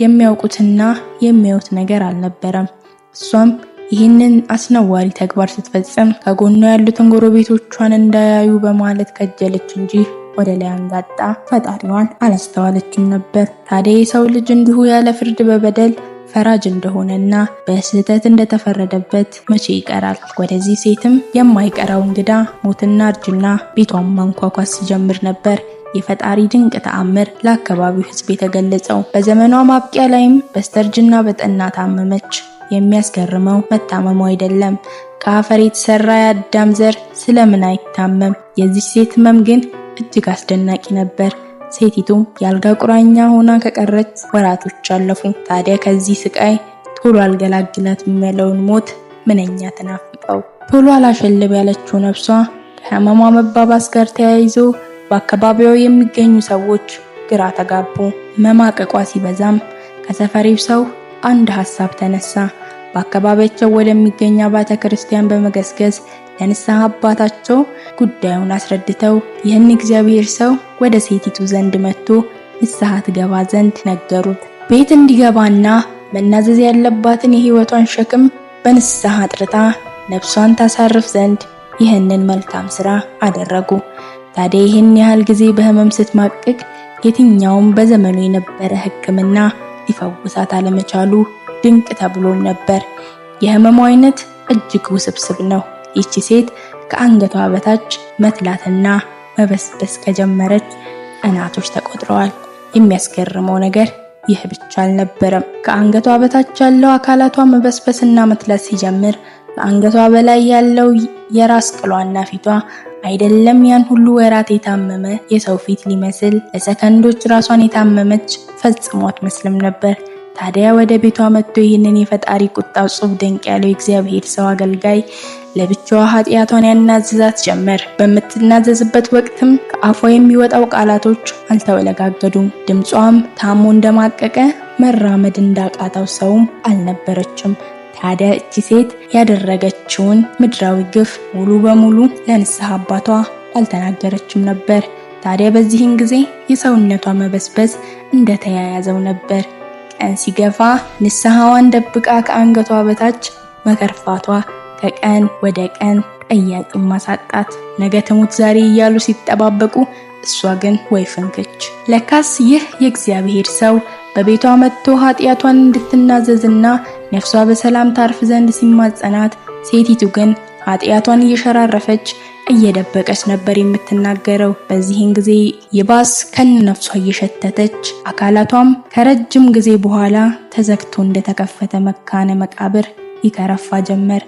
የሚያውቁትና የሚያዩት ነገር አልነበረም። እሷም ይህንን አስነዋሪ ተግባር ስትፈጽም ከጎኗ ያሉትን ጎረቤቶቿን እንዳያዩ በማለት ከጀለች እንጂ ወደ ላይ አንጋጣ ፈጣሪዋን አላስተዋለችም ነበር። ታዲያ የሰው ልጅ እንዲሁ ያለ ፍርድ በበደል ፈራጅ እንደሆነና በስህተት እንደተፈረደበት መቼ ይቀራል? ወደዚህ ሴትም የማይቀረው እንግዳ ሞትና እርጅና ቤቷን ማንኳኳስ ሲጀምር ነበር የፈጣሪ ድንቅ ተአምር ለአካባቢው ሕዝብ የተገለጸው። በዘመኗ ማብቂያ ላይም በስተርጅና በጠና ታመመች። የሚያስገርመው መታመሙ አይደለም፣ ከአፈር የተሰራ የአዳም ዘር ስለምን አይታመም? የዚህ ሴት ህመም ግን እጅግ አስደናቂ ነበር። ሴቲቱ ያልጋ ቁራኛ ሆና ከቀረች ወራቶች አለፉ። ታዲያ ከዚህ ስቃይ ቶሎ አልገላግላት የሚያለውን ሞት ምንኛ ተናፍቀው ቶሎ አላሸልብ ያለችው ነፍሷ ከህመሟ መባባስ ጋር ተያይዞ በአካባቢው የሚገኙ ሰዎች ግራ ተጋቡ። መማቀቋ ሲበዛም ከሰፈሪው ሰው አንድ ሐሳብ ተነሳ። በአካባቢያቸው ወደሚገኝ አብያተ ክርስቲያን በመገስገስ ለንስሐ አባታቸው ጉዳዩን አስረድተው ይህን እግዚአብሔር ሰው ወደ ሴቲቱ ዘንድ መጥቶ ንስሐ ትገባ ዘንድ ነገሩት። ቤት እንዲገባና መናዘዝ ያለባትን የህይወቷን ሸክም በንስሐ አጥርታ ነፍሷን ታሳርፍ ዘንድ ይህንን መልካም ስራ አደረጉ። ታዲያ ይህን ያህል ጊዜ በህመም ስትማቅቅ የትኛውም በዘመኑ የነበረ ሕክምና ሊፈውሳት አለመቻሉ ድንቅ ተብሎም ነበር። የህመሙ አይነት እጅግ ውስብስብ ነው። ይቺ ሴት ከአንገቷ በታች መትላትና መበስበስ ከጀመረች ቀናቶች ተቆጥረዋል። የሚያስገርመው ነገር ይህ ብቻ አልነበረም። ከአንገቷ በታች ያለው አካላቷ መበስበስና መትላት ሲጀምር ከአንገቷ በላይ ያለው የራስ ቅሏና ፊቷ አይደለም ያን ሁሉ ወራት የታመመ የሰው ፊት ሊመስል ለሰከንዶች ራሷን የታመመች ፈጽሞ አትመስልም ነበር። ታዲያ ወደ ቤቷ መጥቶ ይህንን የፈጣሪ ቁጣ ጽብ ድንቅ ያለው የእግዚአብሔር ሰው አገልጋይ ለብቻዋ ኃጢአቷን ያናዝዛት ጀመር። በምትናዘዝበት ወቅትም ከአፏ የሚወጣው ቃላቶች አልተወለጋገዱም። ድምጿም ታሞ እንደማቀቀ መራመድ እንዳቃታው ሰውም አልነበረችም። ታዲያ እቺ ሴት ያደረገችውን ምድራዊ ግፍ ሙሉ በሙሉ ለንስሐ አባቷ አልተናገረችም ነበር። ታዲያ በዚህን ጊዜ የሰውነቷ መበስበስ እንደተያያዘው ነበር። ቀን ሲገፋ ንስሐዋን ደብቃ ከአንገቷ በታች መከርፋቷ ከቀን ወደ ቀን ጠያቂ ማሳጣት። ነገ ትሙት ዛሬ እያሉ ሲጠባበቁ እሷ ግን ወይ ፍንክች። ለካስ ይህ የእግዚአብሔር ሰው በቤቷ መጥቶ ኃጢአቷን እንድትናዘዝና ነፍሷ በሰላም ታርፍ ዘንድ ሲማጸናት፣ ሴቲቱ ግን ኃጢአቷን እየሸራረፈች እየደበቀች ነበር የምትናገረው። በዚህን ጊዜ ይባስ ከነፍሷ እየሸተተች አካላቷም ከረጅም ጊዜ በኋላ ተዘግቶ እንደተከፈተ መካነ መቃብር ይከረፋ ጀመር።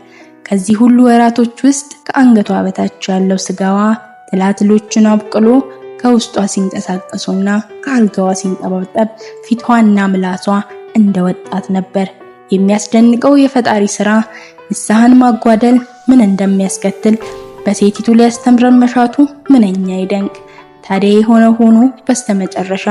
ከዚህ ሁሉ ወራቶች ውስጥ ከአንገቷ በታች ያለው ስጋዋ ትላትሎችን አብቅሎ ከውስጧ ሲንቀሳቀሱና ከአልጋዋ ሲንጠባጠብ ፊቷና ምላሷ እንደ ወጣት ነበር። የሚያስደንቀው የፈጣሪ ስራ ንስሐን ማጓደል ምን እንደሚያስከትል በሴቲቱ ሊያስተምረን መሻቱ ምንኛ ይደንቅ። ታዲያ የሆነ ሆኖ በስተመጨረሻ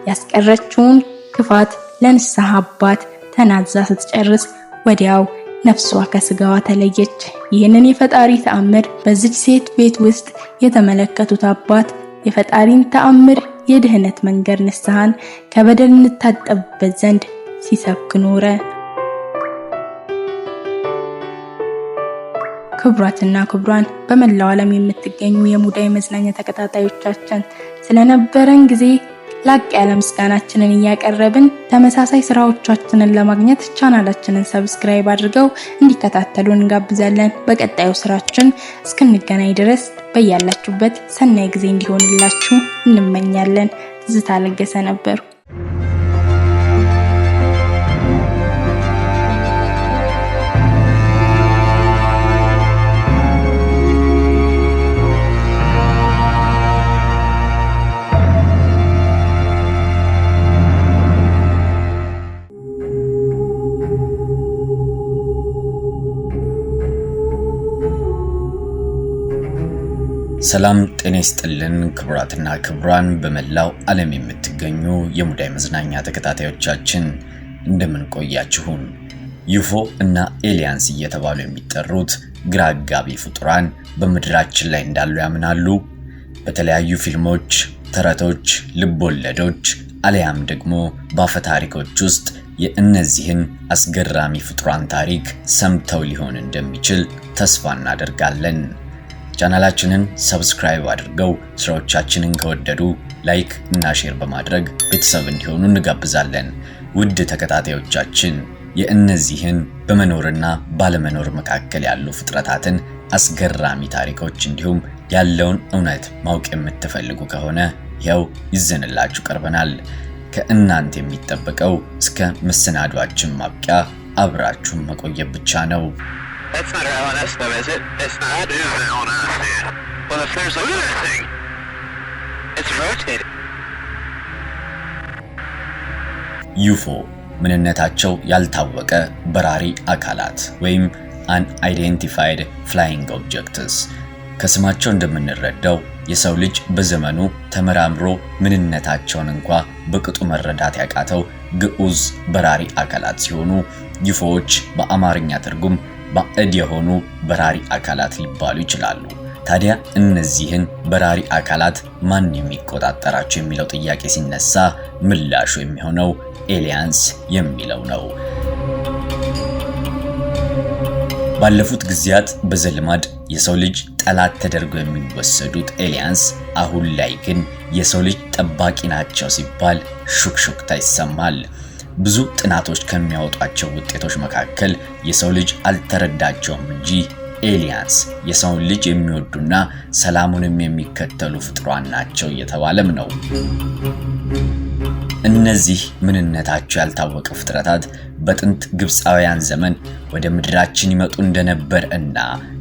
ያስቀረችውን ክፋት ለንስሐ አባት ተናዛ ስትጨርስ ወዲያው ነፍሷ ከስጋዋ ተለየች። ይህንን የፈጣሪ ተአምር በዚች ሴት ቤት ውስጥ የተመለከቱት አባት የፈጣሪን ተአምር የድህነት መንገድ ንስሐን ከበደል እንታጠብበት ዘንድ ሲሰብክ ኖረ። ክቡራትና ክቡራን በመላው ዓለም የምትገኙ የሙዳይ መዝናኛ ተከታታዮቻችን ስለነበረን ጊዜ ላቅ ያለ ምስጋናችንን እያቀረብን ተመሳሳይ ስራዎቻችንን ለማግኘት ቻናላችንን ሰብስክራይብ አድርገው እንዲከታተሉን እንጋብዛለን። በቀጣዩ ስራችን እስክንገናኝ ድረስ በያላችሁበት ሰናይ ጊዜ እንዲሆንላችሁ እንመኛለን። ትዝታ ለገሰ ነበር። ሰላም ጤና ይስጥልን ክቡራትና ክቡራን በመላው ዓለም የምትገኙ የሙዳይ መዝናኛ ተከታታዮቻችን እንደምን ቆያችሁን? ዩፎ እና ኤሊያንስ እየተባሉ የሚጠሩት ግራ አጋቢ ፍጡራን በምድራችን ላይ እንዳሉ ያምናሉ? በተለያዩ ፊልሞች፣ ተረቶች፣ ልቦለዶች አለያም ደግሞ በአፈ ታሪኮች ውስጥ የእነዚህን አስገራሚ ፍጡራን ታሪክ ሰምተው ሊሆን እንደሚችል ተስፋ እናደርጋለን። ቻናላችንን ሰብስክራይብ አድርገው ስራዎቻችንን ከወደዱ ላይክ እና ሼር በማድረግ ቤተሰብ እንዲሆኑ እንጋብዛለን። ውድ ተከታታዮቻችን የእነዚህን በመኖርና ባለመኖር መካከል ያሉ ፍጥረታትን አስገራሚ ታሪኮች እንዲሁም ያለውን እውነት ማወቅ የምትፈልጉ ከሆነ ያው ይዘንላችሁ ቀርበናል። ከእናንተ የሚጠበቀው እስከ መሰናዷችን ማብቂያ አብራችሁን መቆየት ብቻ ነው። That's not our LNS though, is it? It's not. That is the LNS, yeah. Well, if there's a... Look at that thing! It's rotating. ዩፎ ምንነታቸው ያልታወቀ በራሪ አካላት ወይም unidentified flying objects። ከስማቸው እንደምንረዳው የሰው ልጅ በዘመኑ ተመራምሮ ምንነታቸውን እንኳ በቅጡ መረዳት ያቃተው ግዑዝ በራሪ አካላት ሲሆኑ ዩፎዎች በአማርኛ ትርጉም ባዕድ የሆኑ በራሪ አካላት ሊባሉ ይችላሉ። ታዲያ እነዚህን በራሪ አካላት ማን የሚቆጣጠራቸው የሚለው ጥያቄ ሲነሳ ምላሹ የሚሆነው ኤሊያንስ የሚለው ነው። ባለፉት ጊዜያት በዘልማድ የሰው ልጅ ጠላት ተደርገው የሚወሰዱት ኤሊያንስ አሁን ላይ ግን የሰው ልጅ ጠባቂ ናቸው ሲባል ሹክሹክታ ይሰማል። ብዙ ጥናቶች ከሚያወጧቸው ውጤቶች መካከል የሰው ልጅ አልተረዳቸውም እንጂ ኤሊያንስ የሰውን ልጅ የሚወዱና ሰላሙንም የሚከተሉ ፍጥሯን ናቸው እየተባለም ነው። እነዚህ ምንነታቸው ያልታወቀ ፍጥረታት በጥንት ግብፃውያን ዘመን ወደ ምድራችን ይመጡ እንደነበር እና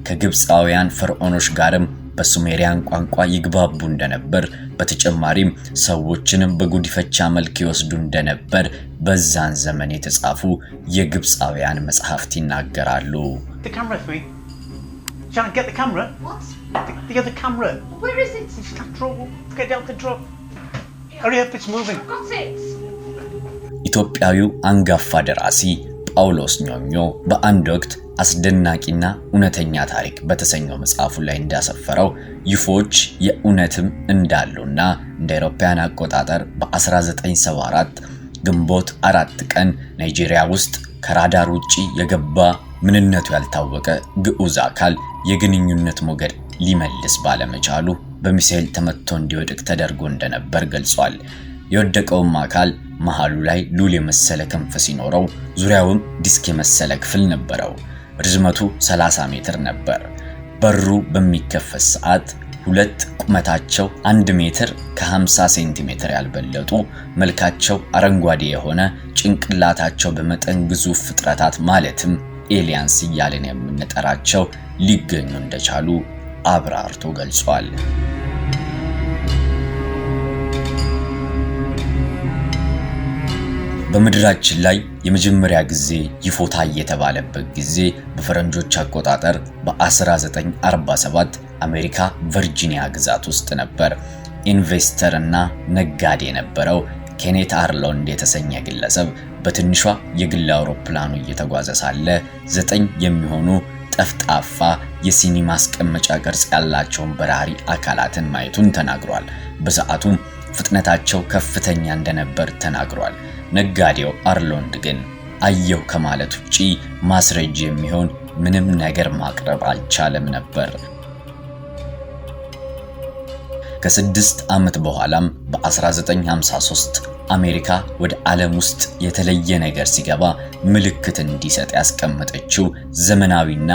ከግብፃውያን ፈርዖኖች ጋርም በሱሜሪያን ቋንቋ ይግባቡ እንደነበር በተጨማሪም ሰዎችንም በጉዲፈቻ መልክ ይወስዱ እንደነበር በዛን ዘመን የተጻፉ የግብፃውያን መጽሐፍት ይናገራሉ። The camera for me. Shall I get the camera? What? The other camera. Where is it? It's control. Get out control. Hurry up, it's moving. I've got it. ኢትዮጵያዊው አንጋፋ ደራሲ ጳውሎስ ኞኞ በአንድ ወቅት አስደናቂና እውነተኛ ታሪክ በተሰኘው መጽሐፉ ላይ እንዳሰፈረው ዩፎዎች የእውነትም እንዳሉና እንደ አውሮፓውያን አቆጣጠር በ1974 ግንቦት 4 ቀን ናይጄሪያ ውስጥ ከራዳር ውጪ የገባ ምንነቱ ያልታወቀ ግዑዝ አካል የግንኙነት ሞገድ ሊመልስ ባለመቻሉ በሚሳኤል ተመትቶ እንዲወድቅ ተደርጎ እንደነበር ገልጿል። የወደቀውም አካል መሃሉ ላይ ሉል የመሰለ ክንፍ ሲኖረው ዙሪያውም ዲስክ የመሰለ ክፍል ነበረው። ርዝመቱ 30 ሜትር ነበር። በሩ በሚከፈት ሰዓት ሁለት ቁመታቸው 1 ሜትር ከ50 ሴንቲሜትር ያልበለጡ መልካቸው አረንጓዴ የሆነ ጭንቅላታቸው በመጠን ግዙፍ ፍጥረታት ማለትም ኤሊያንስ እያለን የምንጠራቸው ሊገኙ እንደቻሉ አብራርቶ ገልጿል። በምድራችን ላይ የመጀመሪያ ጊዜ ይፎታ የተባለበት ጊዜ በፈረንጆች አቆጣጠር በ1947 አሜሪካ ቨርጂኒያ ግዛት ውስጥ ነበር። ኢንቨስተር እና ነጋዴ የነበረው ኬኔት አርሎንድ የተሰኘ ግለሰብ በትንሿ የግል አውሮፕላኑ እየተጓዘ ሳለ 9 የሚሆኑ ጠፍጣፋ የሲኒ ማስቀመጫ ቅርጽ ያላቸውን በራሪ አካላትን ማየቱን ተናግሯል። በሰዓቱም ፍጥነታቸው ከፍተኛ እንደነበር ተናግሯል። ነጋዴው አርሎንድ ግን አየው ከማለት ውጪ ማስረጃ የሚሆን ምንም ነገር ማቅረብ አልቻለም ነበር። ከ6 ዓመት በኋላም በ1953 አሜሪካ ወደ ዓለም ውስጥ የተለየ ነገር ሲገባ ምልክት እንዲሰጥ ያስቀመጠችው ዘመናዊና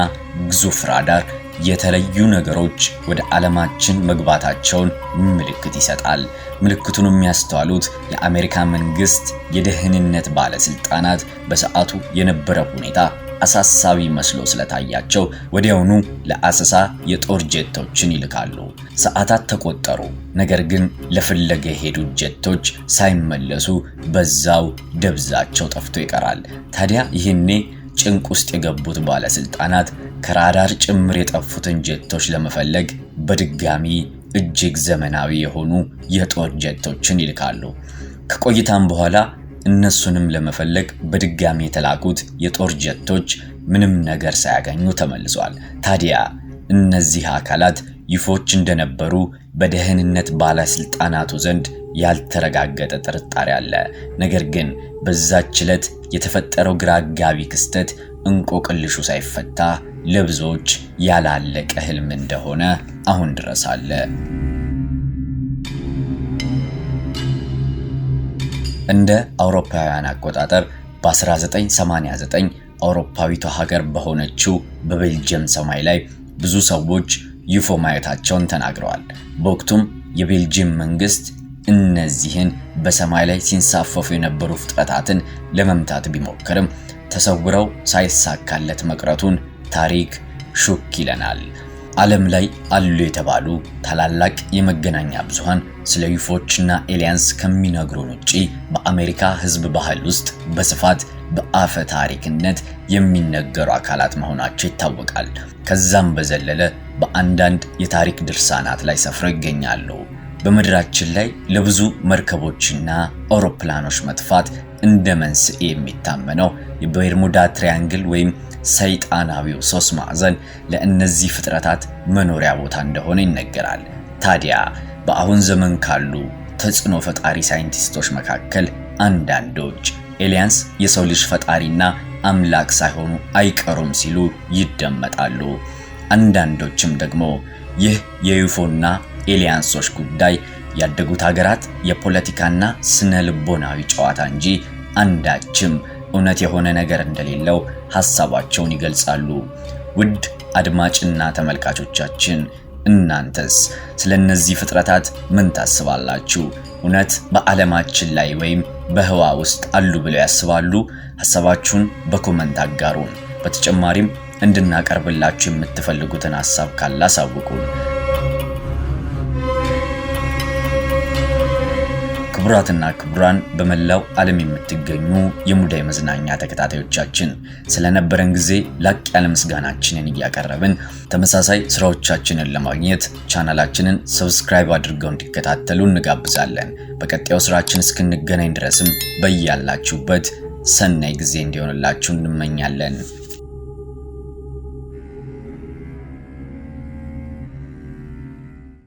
ግዙፍ ራዳር የተለዩ ነገሮች ወደ ዓለማችን መግባታቸውን ምልክት ይሰጣል። ምልክቱን የሚያስተዋሉት የአሜሪካ መንግስት የደህንነት ባለስልጣናት በሰዓቱ የነበረው ሁኔታ አሳሳቢ መስሎ ስለታያቸው ወዲያውኑ ለአሰሳ የጦር ጀቶችን ይልካሉ። ሰዓታት ተቆጠሩ። ነገር ግን ለፍለጋ የሄዱ ጀቶች ሳይመለሱ በዛው ደብዛቸው ጠፍቶ ይቀራል። ታዲያ ይህኔ ጭንቅ ውስጥ የገቡት ባለስልጣናት ከራዳር ጭምር የጠፉትን ጀቶች ለመፈለግ በድጋሚ እጅግ ዘመናዊ የሆኑ የጦር ጀቶችን ይልካሉ። ከቆይታም በኋላ እነሱንም ለመፈለግ በድጋሚ የተላኩት የጦር ጀቶች ምንም ነገር ሳያገኙ ተመልሷል። ታዲያ እነዚህ አካላት ይፎች እንደነበሩ በደህንነት ባለስልጣናቱ ዘንድ ያልተረጋገጠ ጥርጣሬ አለ። ነገር ግን በዛች ዕለት የተፈጠረው ግራ አጋቢ ክስተት እንቆቅልሹ ሳይፈታ ለብዙዎች ያላለቀ ህልም እንደሆነ አሁን ድረስ አለ። እንደ አውሮፓውያን አቆጣጠር በ1989 አውሮፓዊቷ ሀገር በሆነችው በቤልጅየም ሰማይ ላይ ብዙ ሰዎች ዩፎ ማየታቸውን ተናግረዋል። በወቅቱም የቤልጅየም መንግስት እነዚህን በሰማይ ላይ ሲንሳፈፉ የነበሩ ፍጥረታትን ለመምታት ቢሞክርም ተሰውረው ሳይሳካለት መቅረቱን ታሪክ ሹክ ይለናል። ዓለም ላይ አሉ የተባሉ ታላላቅ የመገናኛ ብዙሃን ስለ ዩፎችና ኤሊያንስ ከሚነግሩን ውጪ በአሜሪካ ህዝብ ባህል ውስጥ በስፋት በአፈ ታሪክነት የሚነገሩ አካላት መሆናቸው ይታወቃል። ከዛም በዘለለ በአንዳንድ የታሪክ ድርሳናት ላይ ሰፍረው ይገኛሉ። በምድራችን ላይ ለብዙ መርከቦችና አውሮፕላኖች መጥፋት እንደ መንስኤ የሚታመነው የበርሙዳ ትራያንግል ወይም ሰይጣናዊው ሶስት ማዕዘን ለእነዚህ ፍጥረታት መኖሪያ ቦታ እንደሆነ ይነገራል። ታዲያ በአሁን ዘመን ካሉ ተጽዕኖ ፈጣሪ ሳይንቲስቶች መካከል አንዳንዶች ኤሊያንስ የሰው ልጅ ፈጣሪና አምላክ ሳይሆኑ አይቀሩም ሲሉ ይደመጣሉ። አንዳንዶችም ደግሞ ይህ የዩፎና ኤሊያንሶች ጉዳይ ያደጉት ሀገራት የፖለቲካና ስነ ልቦናዊ ጨዋታ እንጂ አንዳችም እውነት የሆነ ነገር እንደሌለው ሐሳባቸውን ይገልጻሉ። ውድ አድማጭና ተመልካቾቻችን እናንተስ ስለነዚህ ፍጥረታት ምን ታስባላችሁ? እውነት በዓለማችን ላይ ወይም በህዋ ውስጥ አሉ ብለው ያስባሉ? ሐሳባችሁን በኮመንት አጋሩን። በተጨማሪም እንድናቀርብላችሁ የምትፈልጉትን ሐሳብ ካለ አሳውቁን። ክቡራትና ክቡራን በመላው ዓለም የምትገኙ የሙዳይ መዝናኛ ተከታታዮቻችን ስለነበረን ጊዜ ላቅ ያለ ምስጋናችንን እያቀረብን ተመሳሳይ ስራዎቻችንን ለማግኘት ቻናላችንን ሰብስክራይብ አድርገው እንዲከታተሉ እንጋብዛለን። በቀጣዩ ስራችን እስክንገናኝ ድረስም በያላችሁበት ሰናይ ጊዜ እንዲሆንላችሁ እንመኛለን።